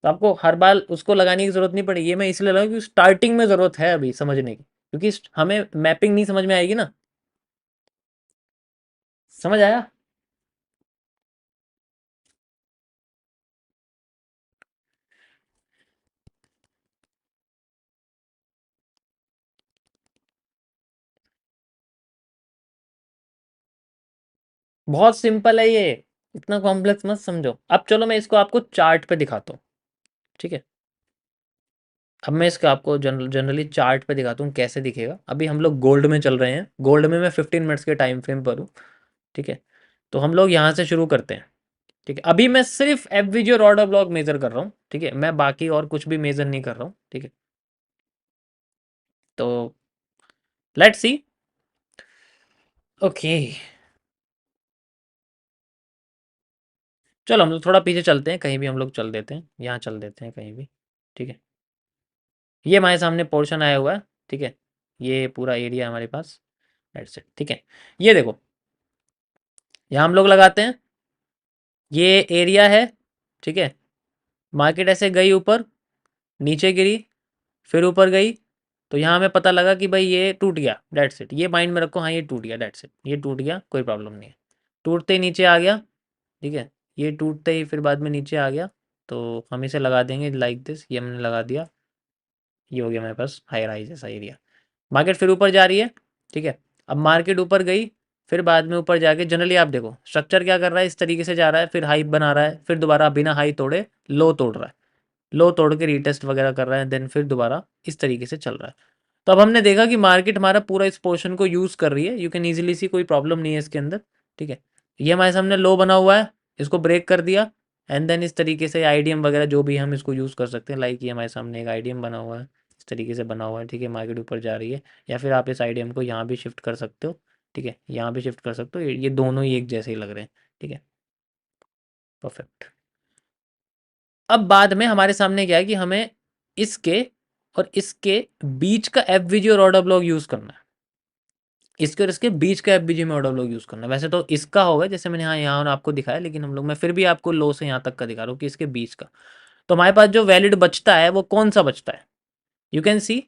तो आपको हर बार उसको लगाने की जरूरत नहीं पड़ेगी, ये मैं इसलिए लगा क्योंकि स्टार्टिंग में जरूरत है अभी समझने की, क्योंकि हमें मैपिंग नहीं समझ में आएगी ना। समझ आया? बहुत सिंपल है ये, इतना कॉम्प्लेक्स मत समझो। अब चलो मैं इसको आपको चार्ट पे दिखाता हूँ, ठीक है। अब मैं इसका आपको जनरली चार्ट पे दिखाता हूँ कैसे दिखेगा। अभी हम लोग गोल्ड में चल रहे हैं, गोल्ड में मैं 15 मिनट्स के टाइम फ्रेम पर हूँ, ठीक है। तो हम लोग यहाँ से शुरू करते हैं, ठीक है। अभी मैं सिर्फ एफवीजी और ऑर्डर ब्लॉक मेजर कर रहा हूँ, ठीक है, मैं बाकी और कुछ भी मेजर नहीं कर रहा हूँ, ठीक है। तो लेट्स सी, ओके, चलो हम लोग थोड़ा पीछे चलते हैं, कहीं भी हम लोग चल देते हैं, यहाँ चल देते हैं कहीं भी, ठीक है। ये हमारे सामने पोर्शन आया हुआ है, ठीक है, ये पूरा एरिया हमारे पास, दैट्स इट, ठीक है। ये देखो, यहाँ हम लोग लगाते हैं, ये एरिया है, ठीक है। मार्केट ऐसे गई ऊपर, नीचे गिरी, फिर ऊपर गई, तो यहाँ हमें पता लगा कि भाई ये टूट गया, दैट्स इट, ये माइंड में रखो, हाँ ये टूट गया, दैट्स इट, ये टूट गया, कोई प्रॉब्लम नहीं है। टूटते ही नीचे आ गया, ठीक है, ये टूटते ही फिर बाद में नीचे आ गया, तो हम इसे लगा देंगे लाइक दिस, ये हमने लगा दिया, ये हो गया मेरे पास हाई राइज जैसा एरिया। मार्केट फिर ऊपर जा रही है, ठीक है। अब मार्केट ऊपर गई, फिर बाद में ऊपर जाके जनरली आप देखो स्ट्रक्चर क्या कर रहा है, इस तरीके से जा रहा है, फिर हाई बना रहा है, फिर दोबारा बिना हाई तोड़े लो तोड़ रहा है, लो तोड़ के रीटेस्ट वगैरह कर रहा है, देन फिर दोबारा इस तरीके से चल रहा है। तो अब हमने देखा कि मार्केट हमारा पूरा इस पोर्शन को यूज़ कर रही है, यू कैन ईजिली सी, कोई प्रॉब्लम नहीं है इसके अंदर, ठीक है। ये हमारे सामने लो बना हुआ है, इसको ब्रेक कर दिया, एंड देन इस तरीके से आईडीएम वगैरह जो भी हम इसको यूज़ कर सकते हैं, लाइक ये हमारे सामने एक आईडीएम बना हुआ है, इस तरीके से बना हुआ है, ठीक है, मार्केट ऊपर जा रही है, या फिर आप इस आईडीएम को यहाँ भी शिफ्ट कर सकते हो, ठीक है, यहाँ भी शिफ्ट कर सकते हो, ये दोनों ही एक जैसे ही लग रहे हैं, ठीक है, परफेक्ट। अब बाद में हमारे सामने क्या है कि हमें इसके और इसके बीच का एफवीजी और ऑर्डर ब्लॉक यूज़ करना है, इसके और इसके बीच का एफबीजी में ऑर्डर ब्लॉक यूज़ करना है। वैसे तो इसका होगा जैसे मैंने यहाँ आपको दिखाया, लेकिन हम लोग, मैं फिर भी आपको लो से यहाँ तक का दिखा रहा हूँ कि इसके बीच का। तो हमारे पास जो वैलिड बचता है वो कौन सा बचता है, यू कैन सी,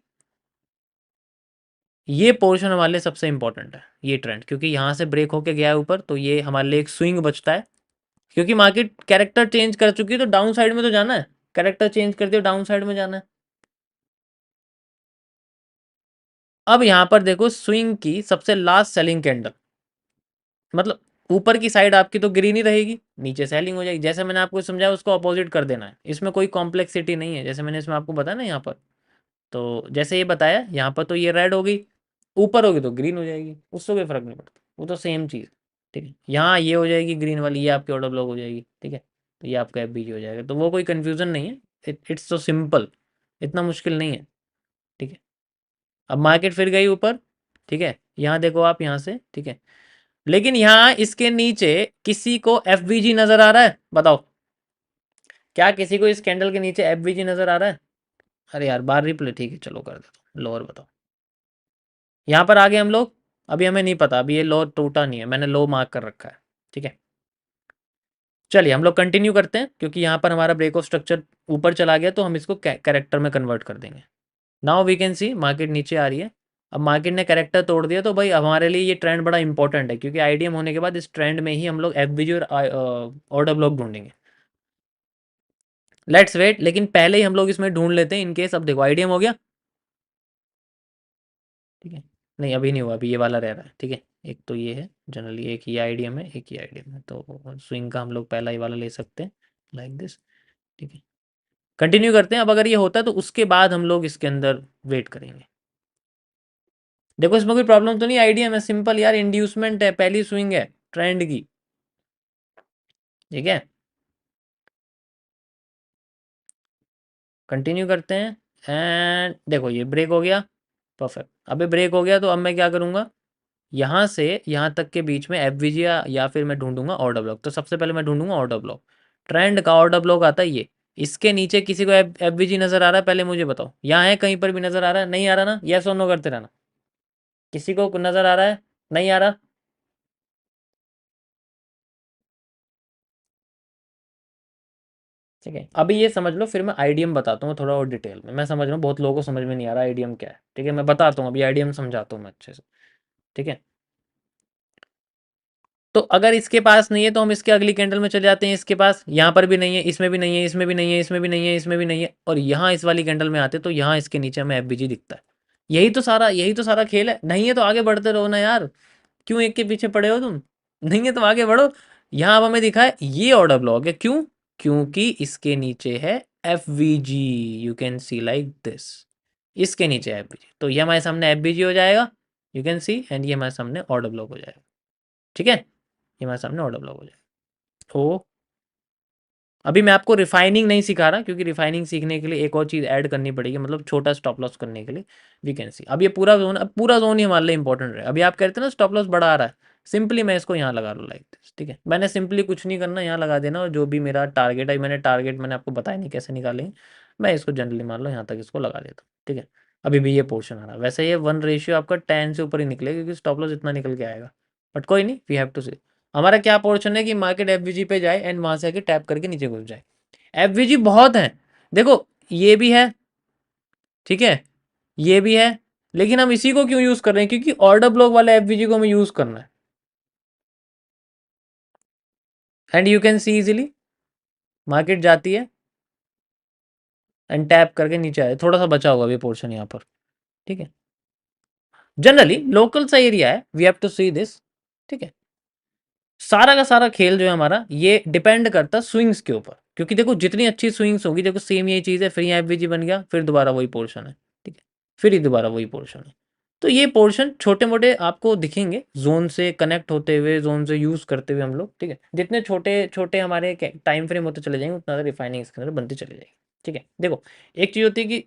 ये पोर्शन हमारे लिए सबसे इंपॉर्टेंट है, ये ट्रेंड, क्योंकि यहाँ से ब्रेक होके गया है ऊपर, तो ये हमारे लिए एक स्विंग बचता है क्योंकि मार्केट कैरेक्टर चेंज कर चुकी है, तो डाउन साइड में तो जाना है, कैरेक्टर चेंज कर दिया डाउन साइड में जाना है। अब यहां पर देखो स्विंग की सबसे लास्ट सेलिंग कैंडल, मतलब ऊपर की साइड आपकी तो ग्रीन ही रहेगी, नीचे सेलिंग हो जाएगी। जैसे मैंने आपको समझाया उसको अपोजिट कर देना है, इसमें कोई कॉम्प्लेक्सिटी नहीं है, जैसे मैंने इसमें आपको बताया ना यहाँ पर। तो जैसे ये बताया यहाँ पर, तो ये रेड हो गई, ऊपर होगी तो ग्रीन हो जाएगी, उससे कोई फर्क नहीं पड़ता, वो तो सेम चीज़। ठीक है, यहाँ ये हो जाएगी ग्रीन वाली, ये आपकी ऑर्डर ब्लॉक हो जाएगी। ठीक है, तो ये आपका एफ हो जाएगा, तो वो कोई कन्फ्यूज़न नहीं है, इट्स तो सिंपल, इतना मुश्किल नहीं है। ठीक है, अब मार्केट फिर गई ऊपर। ठीक है, यहाँ देखो आप यहाँ से। ठीक है, लेकिन यहाँ इसके नीचे किसी को एफ नज़र आ रहा है, बताओ क्या किसी को इस कैंडल के नीचे एफ नज़र आ रहा है? अरे यार बार रिप्ले, ठीक है चलो कर देता हूँ, लोअर बताओ। यहाँ पर आ गए हम लोग, अभी हमें नहीं पता, अभी ये लो टूटा नहीं है, मैंने लो मार्क कर रखा है। ठीक है, चलिए हम लोग कंटिन्यू करते हैं, क्योंकि यहाँ पर हमारा ब्रेक ऑफ स्ट्रक्चर ऊपर चला गया, तो हम इसको कैरेक्टर में कन्वर्ट कर देंगे। Now we can see market नीचे आ रही है। अब मार्केट ने कैरेक्टर तोड़ दिया, तो भाई हमारे लिए ये ट्रेंड बड़ा इंपॉर्टेंट है, क्योंकि आईडीएम होने के बाद इस ट्रेंड में ही हम लोग एफ और ऑर्डर ब्लॉक ढूंढेंगे। लेट्स वेट, लेकिन पहले ही हम लोग इसमें ढूंढ लेते हैं इनकेस। अब देखो आईडीएम हो गया। ठीक है, नहीं अभी नहीं हुआ, अभी ये वाला रह रहा है। ठीक है, एक तो ये है जनरली, एक ये आईडीएम है, एक ये आईडीएम है, तो स्विंग का हम लोग पहला ही वाला ले सकते हैं, लाइक दिस। ठीक है, कंटिन्यू करते हैं। अब अगर ये होता है तो उसके बाद हम लोग इसके अंदर वेट करेंगे। देखो इसमें कोई प्रॉब्लम तो नहीं, आईडीएम है सिंपल यार, इंड्यूसमेंट है, पहली स्विंग है ट्रेंड की। ठीक है, कंटिन्यू करते हैं। एंड देखो ये ब्रेक हो गया, परफेक्ट। अबे ब्रेक हो गया, तो अब मैं क्या करूँगा, यहाँ से यहाँ तक के बीच में एफ या फिर मैं ढूंढूंगा ऑर्डर ब्लॉक। तो सबसे पहले मैं ढूंढूंगा ऑर्डर ब्लॉक, ट्रेंड का ऑर्डर ब्लॉक आता है ये। इसके नीचे किसी को एफ नजर आ रहा है, पहले मुझे बताओ, यहाँ है कहीं पर भी नजर आ रहा है? नहीं आ रहा ना, यस और नो करते रहना। किसी को नजर आ रहा है? नहीं आ रहा? ठीक है, अभी ये समझ लो, फिर मैं आईडीएम बताता हूँ थोड़ा और डिटेल में। मैं समझ रहा हूँ बहुत लोगों को समझ में नहीं आ रहा आईडीएम क्या है। ठीक है, मैं बताता हूँ, अभी आईडीएम समझाता हूँ मैं अच्छे से। ठीक है, तो अगर इसके पास नहीं है तो हम इसके अगली कैंडल में चले जाते हैं, इसके पास यहाँ पर भी नहीं है, इसमें भी नहीं है, इसमें भी नहीं है, इसमें भी नहीं है, इसमें भी नहीं है, और यहाँ इस वाली कैंडल में आते तो यहाँ इसके नीचे हमें एफ दिखता है। यही तो सारा खेल है। नहीं है तो आगे बढ़ते रहो ना यार, क्यों एक के पीछे पड़े हो तुम? नहीं है तो आगे बढ़ो। यहाँ अब हमें दिखा है ये ऑर्डर ब्लॉक है, क्यों? क्योंकि इसके नीचे है F you can C like this, इसके नीचे एफ तो ये हमारे सामने एफ हो जाएगा, यू कैन सी, एंड ये हमारे सामने ऑर्डर ब्लॉक हो जाएगा। ठीक है, ये हमारे सामने ऑर्डर ब्लॉक हो जाएगा। तो अभी मैं आपको रिफाइनिंग नहीं सिखा रहा, क्योंकि रिफाइनिंग सीखने के लिए एक और चीज़ ऐड करनी पड़ेगी, मतलब छोटा स्टॉप लॉस करने के लिए। वी कैन सी अब ये पूरा जोन, अब पूरा जोन ही हमारे लिए इंपॉर्टेंट है। अभी आप कहते हैं ना स्टॉप लॉस बड़ा आ रहा है, सिंपली मैं इसको यहाँ लगा लूँ लाइक दिस। ठीक है, मैंने सिंपली कुछ नहीं करना, यहाँ लगा देना, और जो भी मेरा टारगेट है, मैंने आपको बताया नहीं कैसे निकालेंगे, मैं इसको जनरली मान लो यहाँ तक इसको लगा देता हूँ। ठीक है, अभी भी ये पोर्शन आ रहा है, वैसे ये 1 रेशियो आपका 10 से ऊपर ही निकलेगा, क्योंकि स्टॉप लॉस इतना निकल के आएगा, बट कोई नहीं, वी हैव टू सी। हमारा क्या पोर्शन है कि मार्केट एफ पे जाए एंड वहाँ से आके टैप करके नीचे घुस जाए। एफ बहुत है, देखो ये भी है, ठीक है, ये भी है, लेकिन हम इसी को क्यों यूज कर रहे हैं? क्योंकि ऑर्डर ब्लॉक वाले एफ को हमें यूज करना है। And you can C easily market जाती है एंड टैप करके नीचे आए, थोड़ा सा बचा होगा अभी पोर्शन यहाँ पर। ठीक है, जनरली लोकल सा एरिया है, we have to see this. ठीक है, सारा का सारा खेल जो है हमारा, ये डिपेंड करता है स्विंग्स के ऊपर, क्योंकि देखो जितनी अच्छी स्विंग्स होगी, देखो सेम यही चीज़ है, फिर यहाँ एफ बन गया, फिर दोबारा वही पोर्शन है। ठीक है, फिर ही दोबारा वही पोर्शन है। तो ये पोर्शन छोटे मोटे आपको दिखेंगे, जोन से कनेक्ट होते हुए, जोन से यूज़ करते हुए हम लोग। ठीक है, जितने छोटे छोटे हमारे टाइम फ्रेम होते चले जाएंगे, उतना ज़्यादा रिफाइनिंग इसके अंदर बनती चली जाएगी। ठीक है, देखो एक चीज़ होती है कि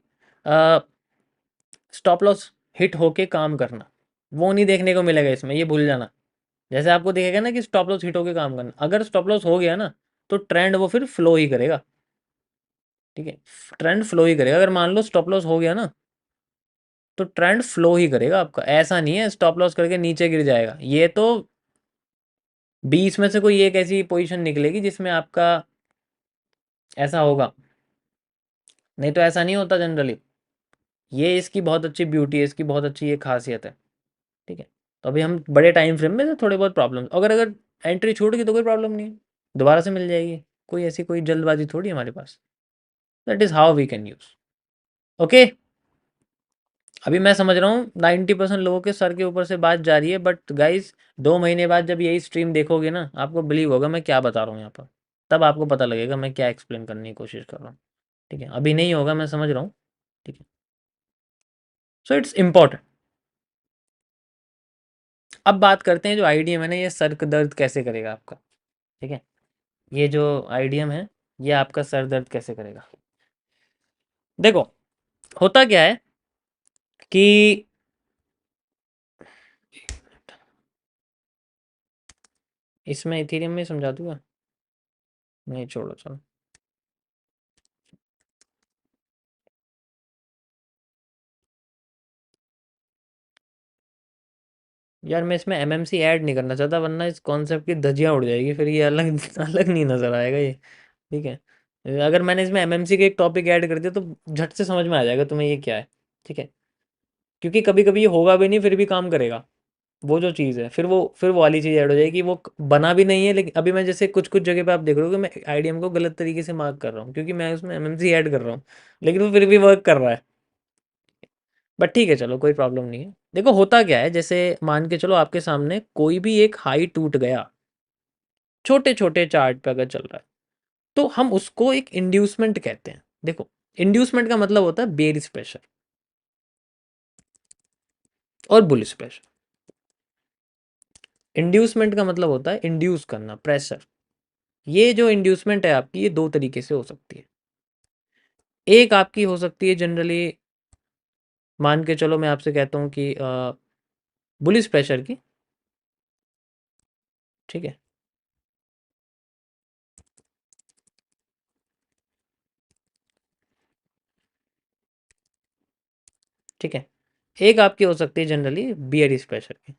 स्टॉप लॉस हिट होके काम करना, वो नहीं देखने को मिलेगा इसमें, ये भूल जाना। जैसे आपको दिखेगा ना कि स्टॉप लॉस हिट होके काम करना, अगर स्टॉप लॉस हो गया ना, तो ट्रेंड वो फिर फ्लो ही करेगा। ठीक है, ट्रेंड फ्लो ही करेगा, अगर मान लो स्टॉप लॉस हो गया ना, तो ट्रेंड फ्लो ही करेगा आपका। ऐसा नहीं है स्टॉप लॉस करके नीचे गिर जाएगा, ये तो 20 में से कोई एक ऐसी पोजीशन निकलेगी जिसमें आपका ऐसा होगा, नहीं तो ऐसा नहीं होता जनरली। ये इसकी बहुत अच्छी ब्यूटी है, इसकी बहुत अच्छी ये खासियत है। ठीक है, तो अभी हम बड़े टाइम फ्रेम में तो थोड़े बहुत प्रॉब्लम, अगर अगर एंट्री छूट गई तो कोई प्रॉब्लम नहीं है। दोबारा से मिल जाएगी, कोई ऐसी कोई जल्दबाजी थोड़ी है हमारे पास। That is how we can use. Okay, अभी मैं समझ रहा हूँ 90% लोगों के सर के ऊपर से बात जा रही है, बट गाइज 2 महीने बाद जब यही स्ट्रीम देखोगे ना, आपको बिलीव होगा मैं क्या बता रहा हूँ यहाँ पर, तब आपको पता लगेगा मैं क्या एक्सप्लेन करने की कोशिश कर रहा हूँ। ठीक है, अभी नहीं होगा, मैं समझ रहा हूँ। ठीक है, सो इट्स इम्पॉर्टेंट। अब बात करते हैं जो आईडीएम है ना, ये सर दर्द कैसे करेगा आपका। ठीक है, ये जो आईडीएम है, ये आपका सर दर्द कैसे करेगा। देखो, होता क्या है कि इसमें इथेरियम में समझा दूंगा, नहीं छोड़ो चलो। यार मैं इसमें एमएमसी ऐड नहीं करना चाहता, वरना इस कॉन्सेप्ट की धज्जियां उड़ जाएगी, फिर ये अलग अलग नहीं नज़र आएगा ये। ठीक है, अगर मैंने इसमें एमएमसी के एक टॉपिक ऐड कर दिया तो झट से समझ में आ जाएगा तुम्हें ये क्या है। ठीक है, क्योंकि कभी कभी ये होगा भी नहीं फिर भी काम करेगा, वो जो चीज़ है, फिर वो वाली चीज़ ऐड हो जाएगी, वो बना भी नहीं है। लेकिन अभी मैं जैसे कुछ कुछ जगह पे आप देख रहे हो कि मैं आईडीएम को गलत तरीके से मार्क कर रहा हूँ, क्योंकि मैं उसमें एमएमसी ऐड कर रहा हूँ, लेकिन वो फिर भी वर्क कर रहा है। बट ठीक है, चलो कोई प्रॉब्लम नहीं है। देखो होता क्या है, जैसे मान के चलो आपके सामने कोई भी एक हाई टूट गया, छोटे छोटे चार्ट पे अगर चल रहा है, तो हम उसको एक इंड्यूसमेंट कहते हैं। देखो, इंड्यूसमेंट का मतलब होता है बेयरिश प्रेशर और बुलिश प्रेशर। इंड्यूसमेंट का मतलब होता है इंड्यूस करना प्रेशर। ये जो इंड्यूसमेंट है आपकी, ये दो तरीके से हो सकती है। एक आपकी हो सकती है जनरली, मान के चलो मैं आपसे कहता हूँ कि बुलिश प्रेशर की। ठीक है, ठीक है, एक आपकी हो सकती है जनरली बियरिश प्रेशर की।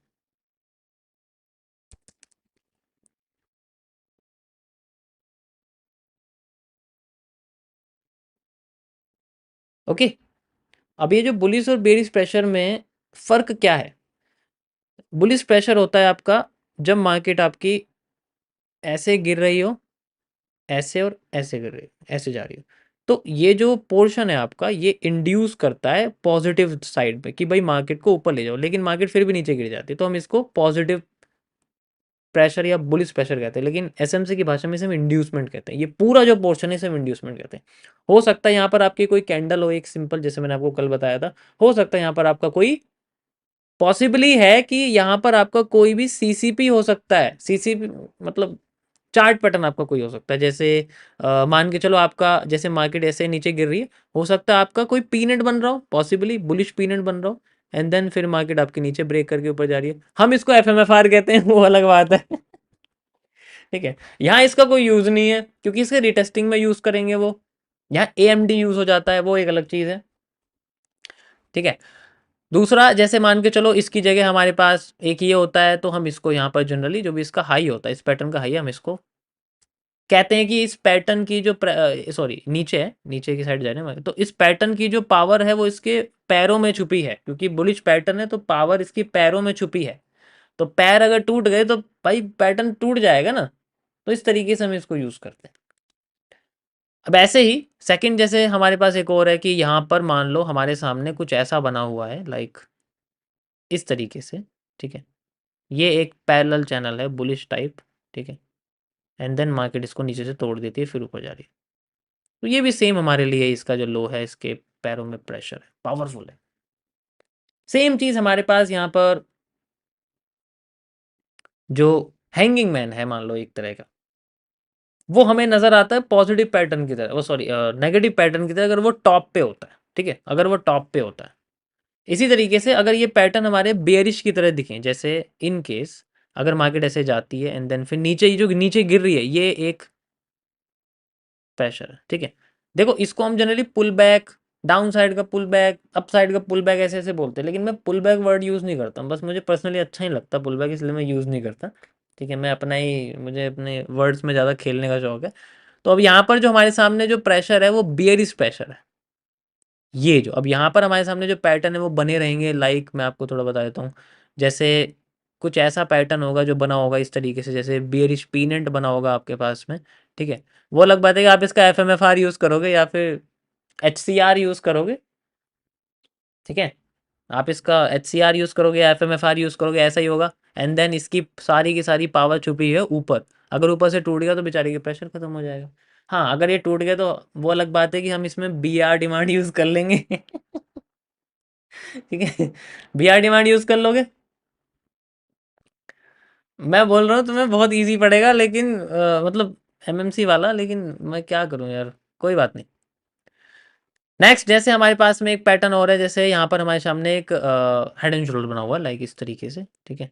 ओके, अब ये जो बुलिश और बेरिश प्रेशर में फ़र्क क्या है। बुलिश प्रेशर होता है आपका जब मार्केट आपकी ऐसे गिर रही हो, ऐसे और ऐसे गिर रही हो, ऐसे जा रही हो, तो ये जो पोर्शन है आपका, ये इंड्यूस करता है पॉजिटिव साइड पे कि भाई मार्केट को ऊपर ले जाओ, लेकिन मार्केट फिर भी नीचे गिर जाती है, तो हम इसको पॉजिटिव प्रेशर या बुलिश प्रेशर कहते हैं। लेकिन एसएमसी की भाषा में इसे हम इंड्यूसमेंट कहते हैं। ये पूरा जो पोर्शन है इसे हम इंड्यूसमेंट कहते हैं। हो सकता है यहाँ पर आपकी कोई कैंडल हो एक सिंपल, जैसे मैंने आपको कल बताया था। हो सकता है यहाँ पर आपका कोई पॉसिबली है कि यहाँ पर आपका कोई भी सीसीपी हो सकता है। सीसीपी मतलब चार्ट पैटर्न आपका कोई हो सकता है, जैसे मान के चलो आपका जैसे मार्केट ऐसे नीचे गिर रही है, हो सकता है आपका कोई पीनट बन रहा हो, पॉसिबली बुलिश पीनट बन रहा हो, एंड देन फिर मार्केट आपके नीचे ब्रेक करके ऊपर जा रही है। हम इसको एफएमएफआर कहते हैं, वो अलग बात है। ठीक है, यहाँ इसका कोई यूज नहीं है क्योंकि इसके रिटेस्टिंग में यूज करेंगे वो। यहाँ एएमडी यूज हो जाता है, वो एक अलग चीज है। ठीक है, दूसरा जैसे मान के चलो इसकी जगह हमारे पास एक ये होता है, तो हम इसको यहाँ पर जनरली जो भी इसका हाई होता है, इस पैटर्न का हाई है, हम इसको कहते हैं कि इस पैटर्न की जो सॉरी नीचे है, नीचे की साइड जाने वाले, तो इस पैटर्न की जो पावर है वो इसके पैरों में छुपी है, क्योंकि बुलिश पैटर्न है तो पावर इसकी पैरों में छुपी है। तो पैर अगर टूट गए तो भाई पैटर्न टूट जाएगा ना। तो इस तरीके से हम इसको यूज करते हैं। अब ऐसे ही सेकंड, जैसे हमारे पास एक और है कि यहाँ पर मान लो हमारे सामने कुछ ऐसा बना हुआ है लाइक इस तरीके से। ठीक है, ये एक पैरेलल चैनल है बुलिश टाइप। ठीक है, एंड देन मार्केट इसको नीचे से तोड़ देती है फिर ऊपर जा रही है। तो ये भी सेम हमारे लिए, इसका जो लो है इसके पैरों में प्रेशर है, पावरफुल है। सेम चीज हमारे पास यहाँ पर जो हैंगिंग मैन है मान लो एक तरह का, वो हमें नजर आता है पॉजिटिव पैटर्न की तरह, वो सॉरी नेगेटिव पैटर्न की तरह, अगर वो टॉप पे होता है। ठीक है, अगर वो टॉप पे होता है। इसी तरीके से अगर ये पैटर्न हमारे बेयरिश की तरह दिखें, जैसे इन केस अगर मार्केट ऐसे जाती है एंड देन फिर नीचे, जो नीचे गिर रही है, ये एक प्रेशर है। ठीक है, देखो इसको हम generally pull back, down side का पुल बैक, अप साइड का पुल बैक ऐसे ऐसे बोलते हैं, लेकिन मैं पुल बैक वर्ड यूज़ नहीं करता हूँ, बस मुझे पर्सनली अच्छा ही लगता पुल बैक, इसलिए मैं यूज़ नहीं करता। ठीक है, मैं अपना ही, मुझे अपने वर्ड्स में ज़्यादा खेलने का शौक है। तो अब यहाँ पर जो हमारे सामने जो प्रेशर है वो बियरिश प्रेशर है। ये जो अब यहाँ पर हमारे सामने जो पैटर्न है वो बने रहेंगे, लाइक मैं आपको थोड़ा बता देता हूँ। जैसे कुछ ऐसा पैटर्न होगा जो बना होगा इस तरीके से, जैसे बियरिश पीनेंट बना होगा आपके पास में, ठीक है। वो अलग बात है कि आप इसका एफएमएफआर यूज़ करोगे या फिर एचसीआर यूज़ करोगे, ठीक है। आप इसका एचसीआर यूज़ करोगे या एफएमएफआर यूज़ करोगे, ऐसा ही होगा। एंड देन इसकी सारी की सारी पावर छुपी है ऊपर। अगर ऊपर से टूट गया तो बेचारे का प्रेशर खत्म हो जाएगा। हाँ, अगर ये टूट गया तो वो अलग बात है कि हम इसमें बीआर डिमांड यूज़ कर लेंगे। ठीक है, बीआर डिमांड यूज़ कर लोगे। मैं बोल रहा हूँ तुम्हें बहुत इजी पड़ेगा, लेकिन मतलब एमएमसी वाला, लेकिन मैं क्या करूँ यार, कोई बात नहीं। नेक्स्ट, जैसे हमारे पास में एक पैटर्न और है, जैसे यहाँ पर हमारे सामने एक हेड एंड शोल्डर बना हुआ है, लाइक इस तरीके से, ठीक है।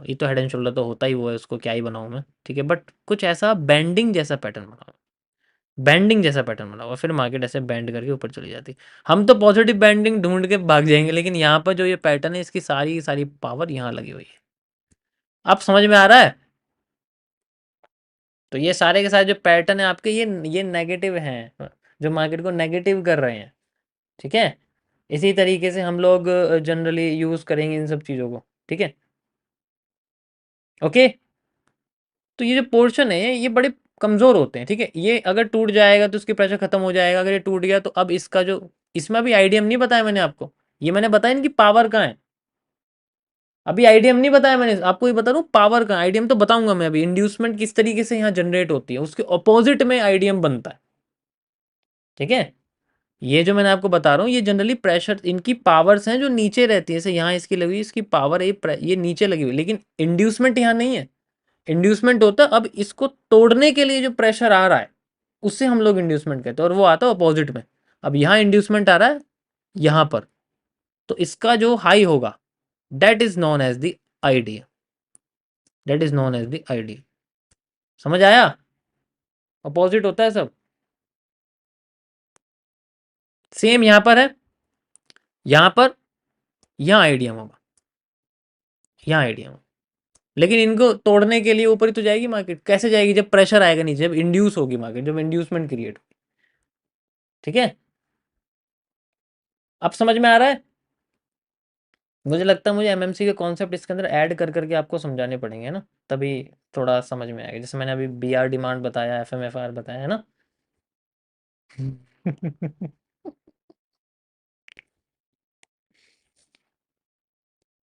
ये तो हेड एंड शोल्डर तो होता ही वो है, उसको क्या ही बनाऊँ मैं, ठीक है। बट कुछ ऐसा बेंडिंग जैसा पैटर्न बना हुआ, बेंडिंग जैसा पैटर्न बना हुआ, फिर मार्केट ऐसे बेंड करके ऊपर चली जाती। हम तो पॉजिटिव बेंडिंग ढूंढ के भाग जाएंगे, लेकिन यहाँ पर जो ये पैटर्न है, इसकी सारी की सारी पावर यहाँ लगी हुई है। अब समझ में आ रहा है? तो ये सारे के सारे जो पैटर्न है आपके, ये नेगेटिव हैं, जो मार्केट को नेगेटिव कर रहे हैं, ठीक है। इसी तरीके से हम लोग जनरली यूज़ करेंगे इन सब चीज़ों को, ठीक है। ओके, तो ये जो पोर्शन है ये बड़े कमज़ोर होते हैं, ठीक है। ये अगर टूट जाएगा तो उसकी प्रेशर खत्म हो जाएगा। अगर ये टूट गया तो अब इसका जो, इसमें अभी आईडीएम नहीं बताया मैंने आपको, ये मैंने बताया इनकी पावर कहाँ है। अभी आईडीएम नहीं बताया मैंने आपको, ये बता रहा हूँ पावर कहाँ। आईडीएम तो बताऊंगा मैं अभी, इंड्यूसमेंट किस तरीके से यहाँ जनरेट होती है, उसके ऑपोजिट में आईडीएम बनता है, ठीक है। ये जो मैंने आपको बता रहा हूँ, ये जनरली प्रेशर, इनकी पावर्स हैं जो नीचे रहती है, जैसे यहाँ इसकी लगी हुई, इसकी पावर है ये नीचे लगी हुई, लेकिन इंड्यूसमेंट यहाँ नहीं है। इंड्यूसमेंट होता है अब इसको तोड़ने के लिए जो प्रेशर आ रहा है, उससे हम लोग इंड्यूसमेंट कहते हैं, और वो आता है अपोजिट में। अब यहाँ इंड्यूसमेंट आ रहा है यहाँ पर, तो इसका जो हाई होगा, that is known as the ID, that is known as the ID. समझ आया? अपोजिट होता है सब। सेम यहाँ पर है, यहाँ पर, यहाँ आईडीएम होगा, यहाँ आईडीएम होगा। लेकिन इनको तोड़ने के लिए ऊपर ही तो जाएगी मार्केट। कैसे जाएगी? जब प्रेशर आएगा नीचे, जब इंड्यूस होगी मार्केट, जब इंड्यूसमेंट क्रिएट होगी, ठीक है। अब समझ में आ रहा है? मुझे लगता है मुझे एमएमसी के कॉन्सेप्ट इसके अंदर ऐड कर करके आपको समझाने पड़ेंगे ना, तभी थोड़ा समझ में आएगा। जैसे मैंने अभी बीआर डिमांड बताया, एफएमएफआर बताया, है ना।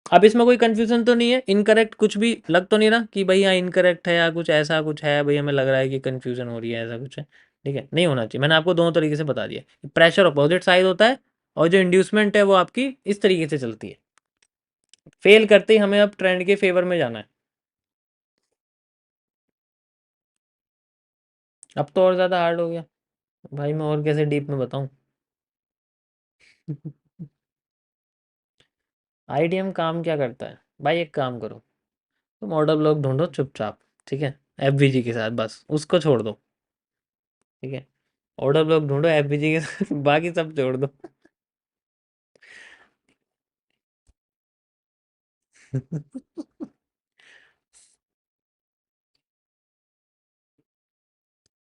अब इसमें कोई कंफ्यूजन तो नहीं है? इनकरेक्ट कुछ भी लग तो नहीं रहा कि भाई यहाँ इनकरेक्ट है या कुछ ऐसा कुछ है, भाई हमें लग रहा है कि कंफ्यूजन हो रही है, ऐसा कुछ है? ठीक है, नहीं होना चाहिए। मैंने आपको दोनों तरीके से बता दिया। प्रेशर अपोजिट साइड होता है, और जो इंड्यूसमेंट है वो आपकी इस तरीके से चलती है। फेल करते ही हमें अब ट्रेंड के फेवर में जाना है। अब तो और ज़्यादा हार्ड हो गया भाई, मैं और कैसे डीप में बताऊं। आईडीएम काम क्या करता है भाई? एक काम करो, तुम ऑर्डर ब्लॉक ढूंढो चुपचाप, ठीक है, एफबीजी के साथ, बस उसको छोड़ दो, ठीक है। ऑर्डर ब्लॉक ढूंढो एफबीजी के साथ, बाकी सब छोड़ दो।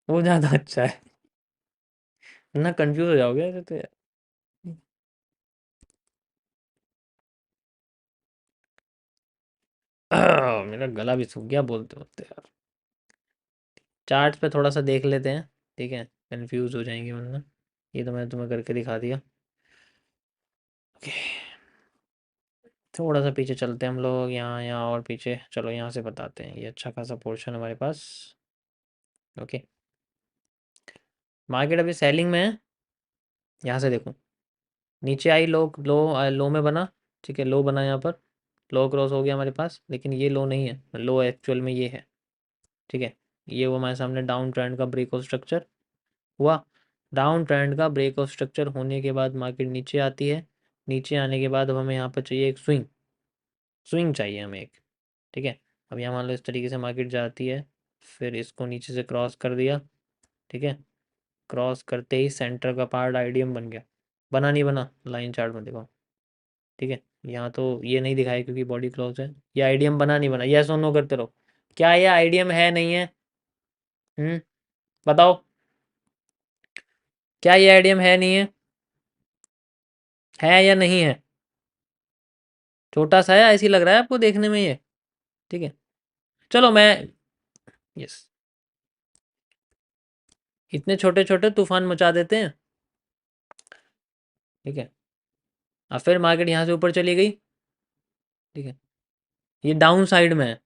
वो ज़्यादा अच्छा है, ना कंफ्यूज हो जाओगे ऐसे तो यार। मेरा गला भी सूख गया बोलते बोलते यार। चार्ट पे थोड़ा सा देख लेते हैं, ठीक है, कंफ्यूज हो जाएंगे वरना। ये तो मैंने तुम्हें करके दिखा दिया। ओके, थोड़ा सा पीछे चलते हैं हम लोग, यहाँ यहाँ और पीछे चलो, यहाँ से बताते हैं। ये अच्छा खासा पोर्शन हमारे पास। ओके, मार्केट अभी सेलिंग में है। यहाँ से देखो, नीचे आई, लो लो लो में बना, ठीक है, लो बना यहाँ पर, लो क्रॉस हो गया हमारे पास, लेकिन ये लो नहीं है, लो एक्चुअल में ये है, ठीक है। ये वो हमारे सामने डाउन ट्रेंड का ब्रेक ऑफ स्ट्रक्चर हुआ। डाउन ट्रेंड का ब्रेक ऑफ स्ट्रक्चर होने के बाद मार्केट नीचे आती है। नीचे आने के बाद अब हमें यहाँ पर चाहिए एक स्विंग, स्विंग चाहिए हमें एक, ठीक है। अब यहाँ मान लो इस तरीके से मार्केट जाती है, फिर इसको नीचे से क्रॉस कर दिया, ठीक है। क्रॉस करते ही सेंटर का पार्ट आईडीएम बन गया। बना नहीं बना? लाइन चार्ट में देखो, ठीक है। यहाँ तो ये नहीं दिखाया क्योंकि बॉडी क्लोज है। ये आईडीएम बना नहीं बना, यस और नो करते रहो। क्या ये आईडीएम है नहीं है? बताओ, क्या ये आईडीएम है नहीं है? है या नहीं है? छोटा सा है, ऐसी लग रहा है आपको देखने में ये? ठीक है, चलो मैं, यस, इतने छोटे छोटे तूफान मचा देते हैं। ठीक है, अब फिर मार्केट यहाँ से ऊपर चली गई। ठीक है, ये डाउन साइड में है,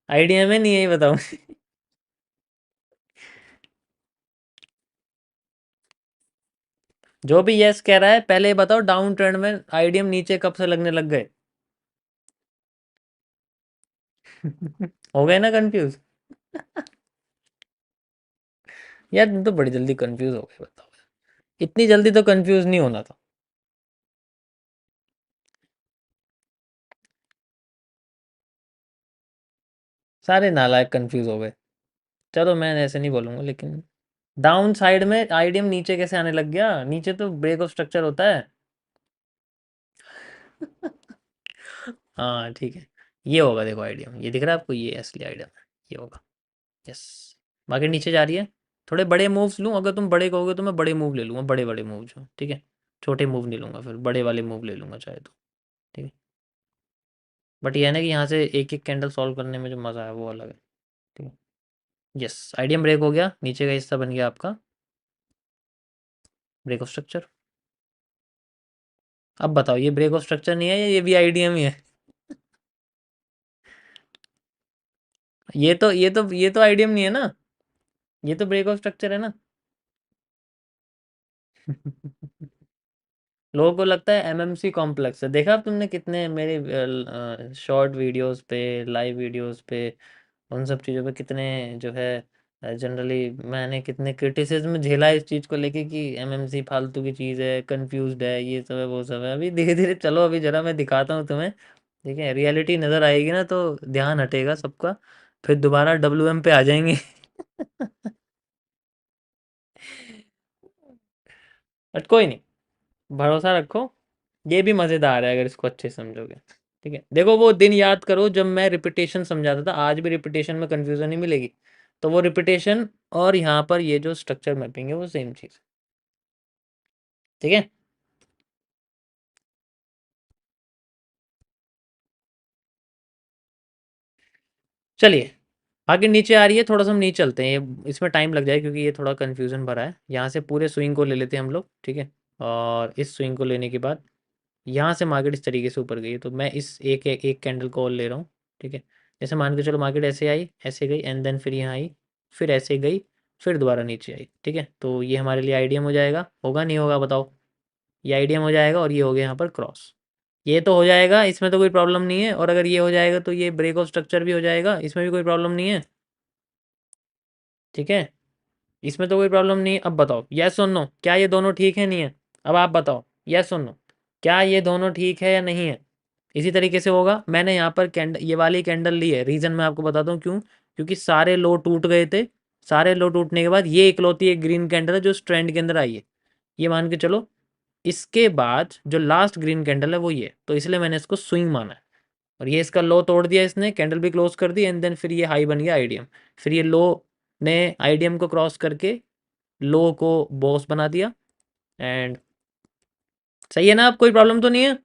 आइडिया में नहीं है, ये बताओ। जो भी यस कह रहा है, पहले ये बताओ डाउन ट्रेंड में आईडीएम नीचे कब से लगने लग गए? हो गए ना कंफ्यूज? यार तुम तो बड़ी जल्दी कंफ्यूज हो गए, बताओ। इतनी जल्दी तो कंफ्यूज नहीं होना था। सारे नालायक कंफ्यूज हो गए। चलो मैं ऐसे नहीं बोलूंगा, लेकिन डाउन साइड में आईडीएम नीचे कैसे आने लग गया? नीचे तो ब्रेक ऑफ स्ट्रक्चर होता है। हाँ ठीक है, ये होगा, देखो आईडीएम ये दिख रहा है आपको, ये असली आईडीएम है, ये होगा। यस, मार्केट नीचे जा रही है। थोड़े बड़े मूव्स लूँ? अगर तुम बड़े कहोगे तो मैं बड़े मूव ले लूँगा, बड़े बड़े मूव जो, ठीक है। छोटे मूव नहीं लूँगा, फिर बड़े वाले मूव ले लूँगा चाहे तो। ठीक है, बट ये है ना कि यहाँ से एक एक कैंडल सॉल्व करने में जो मज़ा है वो अलग है। ठीक है, यस, आईडीएम ब्रेक हो गया, नीचे का हिस्सा बन गया आपका ब्रेक ऑफ स्ट्रक्चर। अब बताओ, ये ब्रेक ऑफ स्ट्रक्चर नहीं है या ये भी आईडीएम ही है? ये तो आईडीएम नहीं है ना, ये तो ब्रेक ऑफ स्ट्रक्चर है ना। लोगों को लगता है एमएमसी कॉम्प्लेक्स है। देखा अब तुमने कितने मेरे शॉर्ट वीडियोस पे, लाइव वीडियोस पे, उन सब चीज़ों पे कितने जो है जनरली मैंने कितने क्रिटिसिज्म झेला इस चीज़ को लेके कि एमएमसी फालतू की चीज़ है, कंफ्यूज्ड है, ये सब है वो सब है। अभी धीरे धीरे चलो, अभी जरा मैं दिखाता हूँ तुम्हें। ठीक है, रियलिटी नज़र आएगी ना तो ध्यान हटेगा सबका, फिर दोबारा डब्ल्यूएम पे आ जाएंगे। बट कोई नहीं, भरोसा रखो, ये भी मज़ेदार है अगर इसको अच्छे से समझोगे। ठीक है, देखो वो दिन याद करो जब मैं रिपीटेशन समझाता था, आज भी रिपीटेशन में कन्फ्यूज़न नहीं मिलेगी। तो वो रिपीटेशन और यहाँ पर ये जो स्ट्रक्चर मैपिंग है वो सेम चीज़ है। ठीक है, चलिए, आगे नीचे आ रही है, थोड़ा सा हम नीचे चलते हैं, ये इसमें टाइम लग जाए क्योंकि ये थोड़ा कन्फ्यूज़न भरा है। यहाँ से पूरे स्विंग को ले लेते हैं हम लोग, ठीक है। और इस स्विंग को लेने के बाद यहाँ से मार्केट इस तरीके से ऊपर गई है, तो मैं इस एक कैंडल को और ले रहा हूँ। ठीक है, जैसे मान के चलो मार्केट ऐसे आई, ऐसे गई, एंड देन फिर यहाँ आई, फिर ऐसे गई, फिर दोबारा नीचे आई। ठीक है, तो ये हमारे लिए आइडियम हो जाएगा, होगा नहीं होगा बताओ? ये आइडियम हो जाएगा और ये हो गया यहाँ पर क्रॉस। ये तो हो जाएगा, इसमें तो कोई प्रॉब्लम नहीं है। और अगर ये हो जाएगा तो ये ब्रेक ऑफ स्ट्रक्चर भी हो जाएगा, इसमें भी कोई प्रॉब्लम नहीं है। ठीक है, इसमें तो कोई प्रॉब्लम नहीं है। अब बताओ यस और नो, क्या ये दोनों ठीक है नहीं है? अब आप बताओ यस और नो, क्या ये दोनों ठीक है या नहीं है? इसी तरीके से होगा। मैंने यहाँ पर कैंडल, ये वाली कैंडल ली है, रीज़न मैं आपको बताता हूँ क्यों। क्योंकि सारे लो टूट गए थे, सारे लो टूटने के बाद ये इकलौती एक ग्रीन कैंडल है जो इस ट्रेंड के अंदर आई है, ये मान के चलो। इसके बाद जो लास्ट ग्रीन कैंडल है वो ये, तो इसलिए मैंने इसको स्विंग माना है। और ये इसका लो तोड़ दिया इसने, कैंडल भी क्लोज कर दी, एंड देन फिर ये हाई बन गया आईडीएम। फिर ये लो ने आईडीएम को क्रॉस करके लो को बॉस बना दिया। एंड सही है ना, अब कोई प्रॉब्लम तो नहीं है?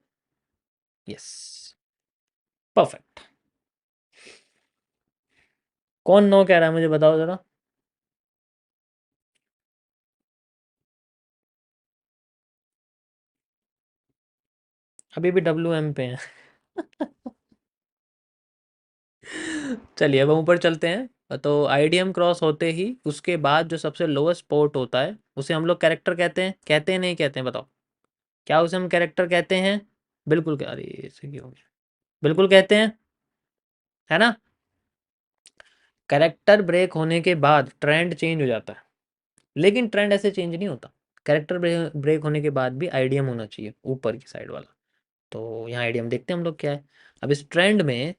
Yes, perfect. कौन नो कह रहा है मुझे बताओ जरा? अभी भी डब्ल्यू एम पे हैं। चलिए अब हम ऊपर चलते हैं। तो आईडीएम क्रॉस होते ही उसके बाद जो सबसे लोएस्ट पोर्ट होता है उसे हम लोग कैरेक्टर कहते हैं नहीं कहते हैं बताओ? क्या उसे हम कैरेक्टर कहते हैं? बिल्कुल, अरे ऐसे क्यों हो गया, बिल्कुल कहते हैं, है ना। कैरेक्टर ब्रेक होने के बाद ट्रेंड चेंज हो जाता है, लेकिन ट्रेंड ऐसे चेंज नहीं होता। कैरेक्टर ब्रेक होने के बाद भी आईडीएम होना चाहिए ऊपर की साइड वाला। तो यहाँ आईडीएम देखते हैं हम लोग क्या है। अब इस ट्रेंड में,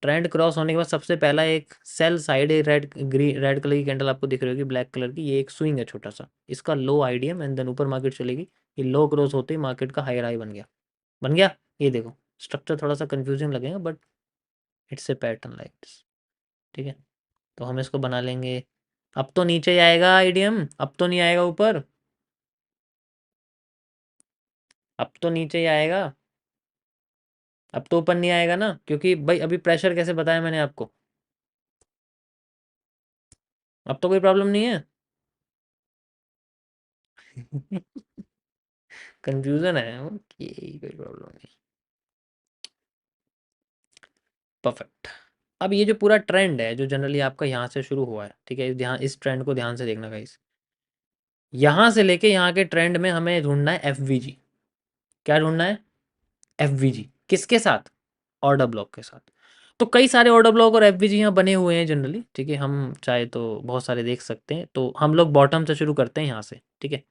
ट्रेंड क्रॉस होने के बाद सबसे पहला एक sell side red green red colour की कैंडल आपको दिख रही होगी, ब्लैक कलर की, ये एक स्विंग है छोटा सा, इसका लो आईडीएम, एंड देन ऊपर मार्केट चलेगी। ये लो क्रॉस होते ही मार्केट का हायर हाई बन गया, बन गया। ये देखो, स्ट्रक्चर थोड़ा सा कंफ्यूजिंग लगेगा but it's a pattern like this. ठीक है, तो हम इसको बना लेंगे। अब तो नीचे ही आएगा आईडीएम, अब तो नहीं आएगा ऊपर, अब तो नीचे ही आएगा। अब तो ऊपर नहीं आएगा ना, क्योंकि भाई अभी प्रेशर कैसे बताया मैंने आपको। अब तो कोई प्रॉब्लम नहीं है। कंफ्यूजन है, ओके, कोई प्रॉब्लम नहीं। परफेक्ट। अब ये जो पूरा ट्रेंड है जो जनरली आपका यहाँ से शुरू हुआ है, ठीक है, ध्यान इस ट्रेंड को ध्यान से देखना गाइस। यहाँ से लेके यहाँ के ट्रेंड में हमें ढूंढना है एफ। क्या ढूंढना है? एफ। किसके साथ? ऑर्डर ब्लॉक के साथ। तो कई सारे ऑर्डर ब्लॉक और एफ यहाँ बने हुए हैं जनरली, ठीक है, हम चाहे तो बहुत सारे देख सकते हैं। तो हम लोग बॉटम से शुरू करते हैं यहाँ से, ठीक है।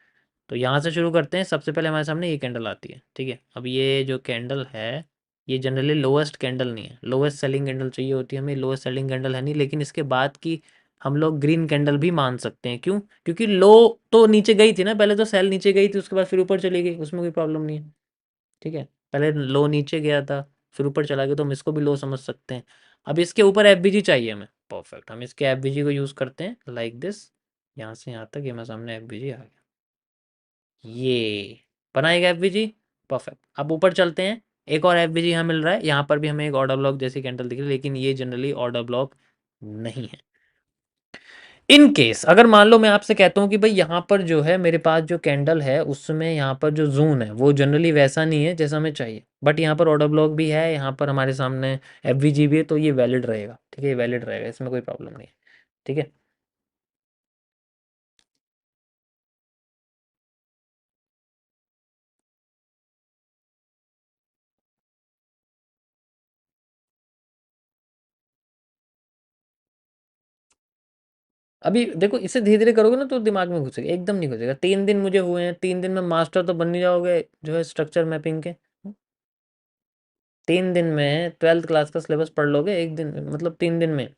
तो यहाँ से शुरू करते हैं, सबसे पहले हमारे सामने ये कैंडल आती है, ठीक है। अब ये जो कैंडल है, ये जनरली लोएस्ट कैंडल नहीं है, लोएस्ट सेलिंग कैंडल चाहिए होती है हमें, लोएस्ट सेलिंग कैंडल है नहीं, लेकिन इसके बाद की हम लोग ग्रीन कैंडल भी मान सकते हैं। क्यों? क्योंकि लो तो नीचे गई थी ना, पहले तो सेल नीचे गई थी, उसके बाद फिर ऊपर चली गई, उसमें कोई प्रॉब्लम नहीं है, ठीक है। पहले लो नीचे गया था, फिर ऊपर चला गया, तो हम इसको भी लो समझ सकते हैं। अब इसके ऊपर एफ चाहिए हमें, परफेक्ट, हम इसके एफ को यूज़ करते हैं लाइक दिस। यहाँ से यहाँ तक ये मेरे सामने एफ आ गया, ये बनाएगा एफ। परफेक्ट। अब ऊपर चलते हैं, एक और एफ यहाँ मिल रहा है, यहाँ पर भी हमें एक ऑर्डर ब्लॉक जैसी कैंडल दिख रही है, लेकिन ये जनरली ऑर्डर ब्लॉक नहीं है। इन केस अगर मान लो मैं आपसे कहता हूँ कि भाई यहाँ पर जो है मेरे पास जो कैंडल है उसमें यहाँ पर जो जोन है वो जनरली वैसा नहीं है जैसा हमें चाहिए, बट यहाँ पर ऑर्डर ब्लॉक भी है, यहाँ पर हमारे सामने एफ भी है, तो ये वैलिड रहेगा, ठीक है, वैलिड रहेगा, इसमें कोई प्रॉब्लम नहीं है, ठीक है। अभी देखो, इसे धीरे धीरे करोगे ना तो दिमाग में घुसेगा, एकदम नहीं घुसेगा। 3 दिन मुझे हुए हैं, 3 दिन में मास्टर तो बन नहीं जाओगे जो है स्ट्रक्चर मैपिंग के। 3 दिन में 12th क्लास का सिलेबस पढ़ लोगे एक दिन में, मतलब 3 दिन में।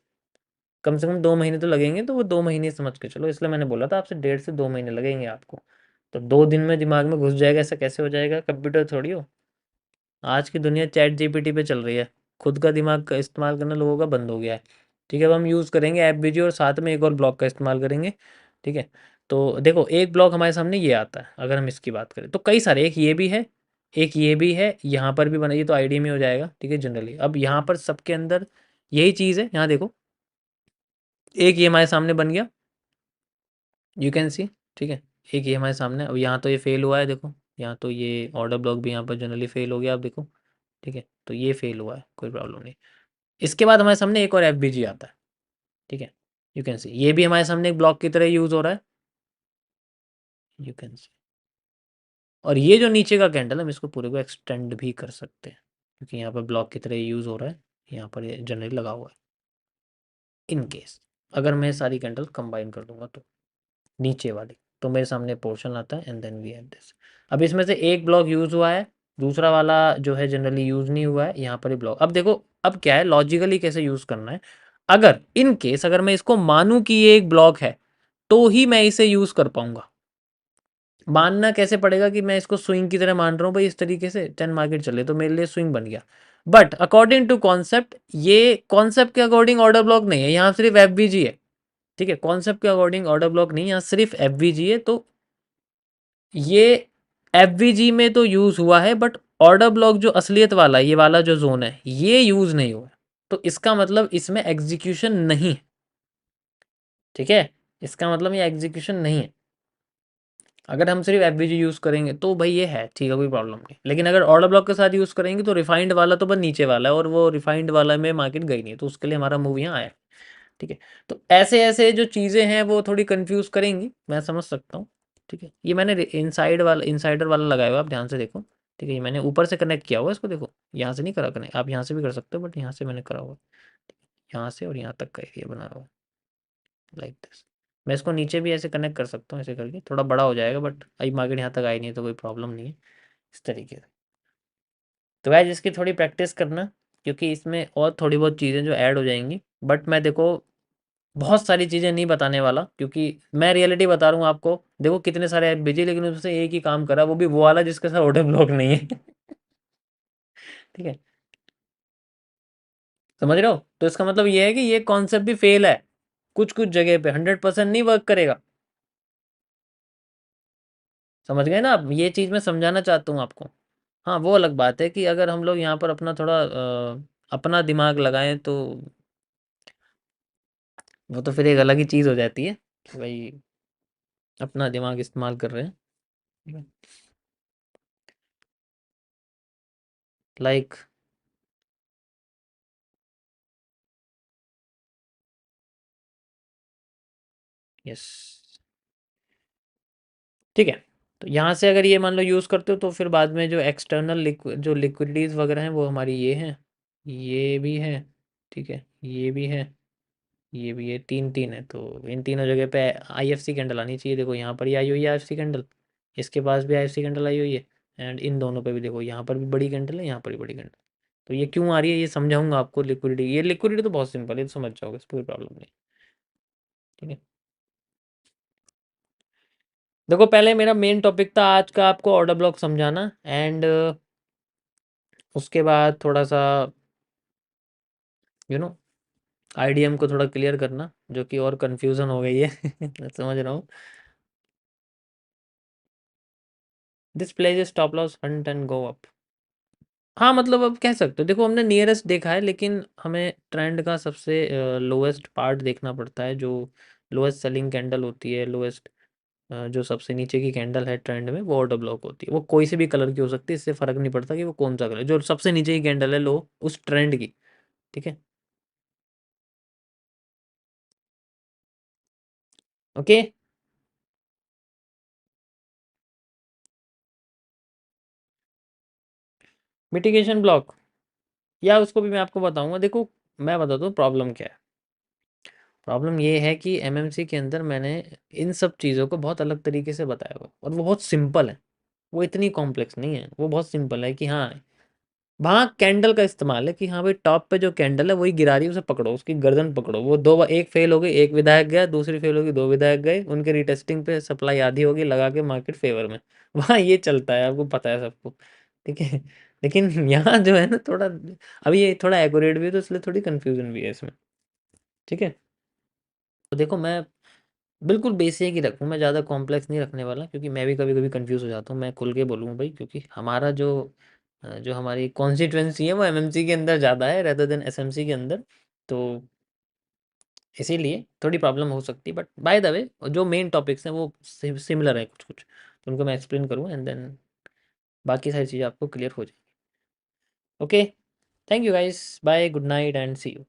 कम से कम 2 महीने तो लगेंगे, तो वो 2 महीने समझ के चलो, इसलिए मैंने बोला था आपसे 1.5 से 2 महीने लगेंगे आपको। तो 2 दिन में दिमाग में घुस जाएगा, ऐसा कैसे हो जाएगा? कंप्यूटर थोड़ी हो। आज की दुनिया चैट जीपीटी पे चल रही है, खुद का दिमाग का इस्तेमाल करना लोगों का बंद हो गया है, ठीक है। अब हम यूज़ करेंगे ऐप बीजी और साथ में एक और ब्लॉक का इस्तेमाल करेंगे, ठीक है। तो देखो एक ब्लॉक हमारे सामने ये आता है, अगर हम इसकी बात करें तो कई सारे, एक ये भी है, एक ये भी है, यहाँ पर भी बनाइए तो आईडी में हो जाएगा, ठीक है जनरली। अब यहाँ पर सबके अंदर यही चीज़ है, यहाँ देखो, एक ये हमारे सामने बन गया, यू कैन सी, ठीक है। एक ये हमारे सामने, अब यहाँ तो ये फेल हुआ है, देखो यहाँ तो ये ऑर्डर ब्लॉक भी यहाँ पर जनरली फेल हो गया, आप देखो, ठीक है। तो ये फेल हुआ है, कोई प्रॉब्लम नहीं। इसके बाद हमारे सामने एक और एफ आता है, ठीक है, यू कैन सी, ये भी हमारे सामने एक ब्लॉक की तरह यूज़ हो रहा है, यू कैन सी। और ये जो नीचे का कैंडल हम इसको पूरे को एक्सटेंड भी कर सकते हैं, क्योंकि यहाँ पर ब्लॉक की तरह यूज़ हो रहा है, यहाँ पर ये जनरली लगा हुआ है। इन केस अगर मैं सारी कैंडल कंबाइन कर दूंगा तो नीचे वाली, तो मेरे सामने पोर्शन आता है, and then we have this. अब इसमें से एक ब्लॉक यूज़ हुआ है, दूसरा वाला जो है जनरली यूज़ नहीं हुआ है, यहाँ पर ही ब्लॉक। अब देखो अब क्या है, लॉजिकली कैसे यूज़ करना है। अगर इन केस अगर मैं इसको मानूं कि ये एक ब्लॉक है, तो ही मैं इसे यूज़ कर पाऊंगा। मानना कैसे पड़ेगा कि मैं इसको स्विंग की तरह मान रहा हूँ भाई, इस तरीके से 10 मार्केट चले तो मेरे लिए स्विंग बन गया। बट अकॉर्डिंग टू कॉन्सेप्ट, ये कॉन्सेप्ट के अकॉर्डिंग ऑर्डर ब्लॉक नहीं है, यहाँ सिर्फ एफ है, ठीक है। कॉन्सेप्ट के अकॉर्डिंग ऑर्डर ब्लॉक नहीं, यहाँ सिर्फ एफ है। तो ये एफ में तो यूज हुआ है, बट ऑर्डर ब्लॉक जो असलियत वाला है, ये वाला जो जोन है, ये यूज नहीं हुआ है। तो इसका मतलब इसमें एग्जीक्यूशन नहीं है, ठीक है, इसका मतलब ये एग्जीक्यूशन नहीं है। अगर हम सिर्फ एफ यूज़ करेंगे तो भाई ये है, ठीक है, कोई प्रॉब्लम नहीं। लेकिन अगर ऑर्डर ब्लॉक के साथ यूज़ करेंगे तो रिफाइंड वाला तो बस नीचे वाला है, और वो रिफाइंड वाला में मार्केट गई नहीं है, तो उसके लिए हमारा मूव यहाँ आया, ठीक है। तो ऐसे ऐसे जो चीज़ें हैं वो थोड़ी कंफ्यूज करेंगी, मैं समझ सकता हूँ, ठीक है। ये मैंने इनसाइडर वाला लगाया हुआ, आप ध्यान से देखो, ठीक है। ये मैंने ऊपर से कनेक्ट किया हुआ है इसको, देखो यहाँ से नहीं करा कनेक्ट, आप यहाँ से भी कर सकते हो, बट यहाँ से मैंने करा हुआ, यहाँ से और यहाँ तक का एरिया बना हुआ, लाइक दिस। मैं इसको नीचे भी ऐसे कनेक्ट कर सकता हूँ, ऐसे करके थोड़ा बड़ा हो जाएगा, बट आई मार्केट यहाँ तक आई नहीं है तो कोई प्रॉब्लम नहीं है, इस तरीके से। तो वह इसकी थोड़ी प्रैक्टिस करना, क्योंकि इसमें और थोड़ी बहुत चीज़ें जो ऐड हो जाएंगी, बट मैं देखो बहुत सारी चीज़ें नहीं बताने वाला, क्योंकि मैं रियलिटी बता रहा हूँ आपको। देखो कितने सारे ऐप भेजे, लेकिन उससे एक ही काम करा, वो भी वो वाला जिसके साथ ऑर्डर ब्लॉक नहीं है। ठीक है, समझ रहे हो? तो इसका मतलब ये है कि ये कॉन्सेप्ट भी फेल है, कुछ कुछ जगह पे 100% नहीं वर्क करेगा। समझ गए ना आप? ये चीज़ मैं समझाना चाहता हूँ आपको। हाँ, वो अलग बात है कि अगर हम लोग यहाँ पर अपना थोड़ा अपना दिमाग लगाएं तो वो तो फिर एक अलग ही चीज़ हो जाती है कि भाई अपना दिमाग इस्तेमाल कर रहे हैं। लाइक यस, ठीक है। तो यहाँ से अगर ये मान लो यूज़ करते हो तो फिर बाद में जो एक्सटर्नल जो लिक्विडिटीज़ वगैरह हैं वो हमारी ये हैं, ये भी है, ठीक है, ये भी है, ये भी है, तीन तीन है, तो इन तीनों जगह पे आईएफसी कैंडल आनी चाहिए। देखो यहाँ पर ही आई हुई है आईएफसी कैंडल, इसके पास भी आईएफसी कैंडल आई हुई है, एंड इन दोनों पे भी देखो, यहाँ पर भी बड़ी कैंडल है, यहाँ पर भी बड़ी कैंडल। तो ये क्यों आ रही है ये समझाऊंगा आपको। लिक्विडिटी, ये लिक्विडिटी तो बहुत सिंपल है, तो समझ जाओगे, इस कोई प्रॉब्लम नहीं। ठीक है, देखो पहले मेरा मेन टॉपिक था आज का आपको ऑर्डर ब्लॉक समझाना, एंड उसके बाद थोड़ा सा यू नो आईडीएम को थोड़ा क्लियर करना, जो कि और कंफ्यूजन हो गई है मैं समझ रहा हूँ। This place stop loss hunt and go up. हाँ, मतलब अब कह सकते हो, देखो हमने नियरेस्ट देखा है, लेकिन हमें ट्रेंड का सबसे लोएस्ट पार्ट देखना पड़ता है, जो लोएस्ट सेलिंग कैंडल होती है, लोएस्ट जो सबसे नीचे की कैंडल है ट्रेंड में, वो ऑर्डर ब्लॉक होती है। वो कोई सी भी कलर की हो सकती है, इससे फर्क नहीं पड़ता कि वो कौन सा कलर है, जो सबसे नीचे की कैंडल है लो उस ट्रेंड की। ठीक है, ओके। मिटिगेशन ब्लॉक, या उसको भी मैं आपको बताऊंगा। देखो मैं बताता हूँ प्रॉब्लम क्या है। प्रॉब्लम ये है कि एमएमसी के अंदर मैंने इन सब चीज़ों को बहुत अलग तरीके से बताया हुआ है, और वो बहुत सिंपल है, वो इतनी कॉम्प्लेक्स नहीं है, वो बहुत सिंपल है कि हाँ, वहाँ कैंडल का इस्तेमाल है कि हाँ भाई टॉप पे जो कैंडल है वही गिरा रही है, उसे पकड़ो, उसकी गर्दन पकड़ो। वो दो बार, एक फेल हो गई, एक विधायक गया, दूसरी फेल होगी, दो विधायक गए, उनके रिटेस्टिंग पे सप्लाई आधी होगी, लगा के मार्केट फेवर में वहाँ ये चलता है, आपको पता है सबको। ठीक है, लेकिन यहाँ जो है ना थोड़ा, अभी ये थोड़ा एक्यूरेट भी है, तो इसलिए थोड़ी कन्फ्यूजन भी है इसमें। ठीक है, तो देखो मैं बिल्कुल बेसिक ही रखूँ, मैं ज़्यादा कॉम्प्लेक्स नहीं रखने वाला, क्योंकि मैं भी कभी कभी कंफ्यूज हो जाता हूँ। मैं खुल के बोलूँगा भाई, क्योंकि हमारा जो हमारी कॉन्स्टिट्यूंसी है वो एमएमसी के अंदर ज़्यादा है रेदर देन एसएमसी के अंदर, तो इसीलिए थोड़ी प्रॉब्लम हो सकती है। बट बाय द वे जो मेन टॉपिक्स हैं वो सिमिलर है कुछ कुछ, तो उनको मैं एक्सप्लेन करूँ, एंड देन बाकी सारी चीज़ें आपको क्लियर हो जाएगी। Okay, thank you guys, bye, good night and see you.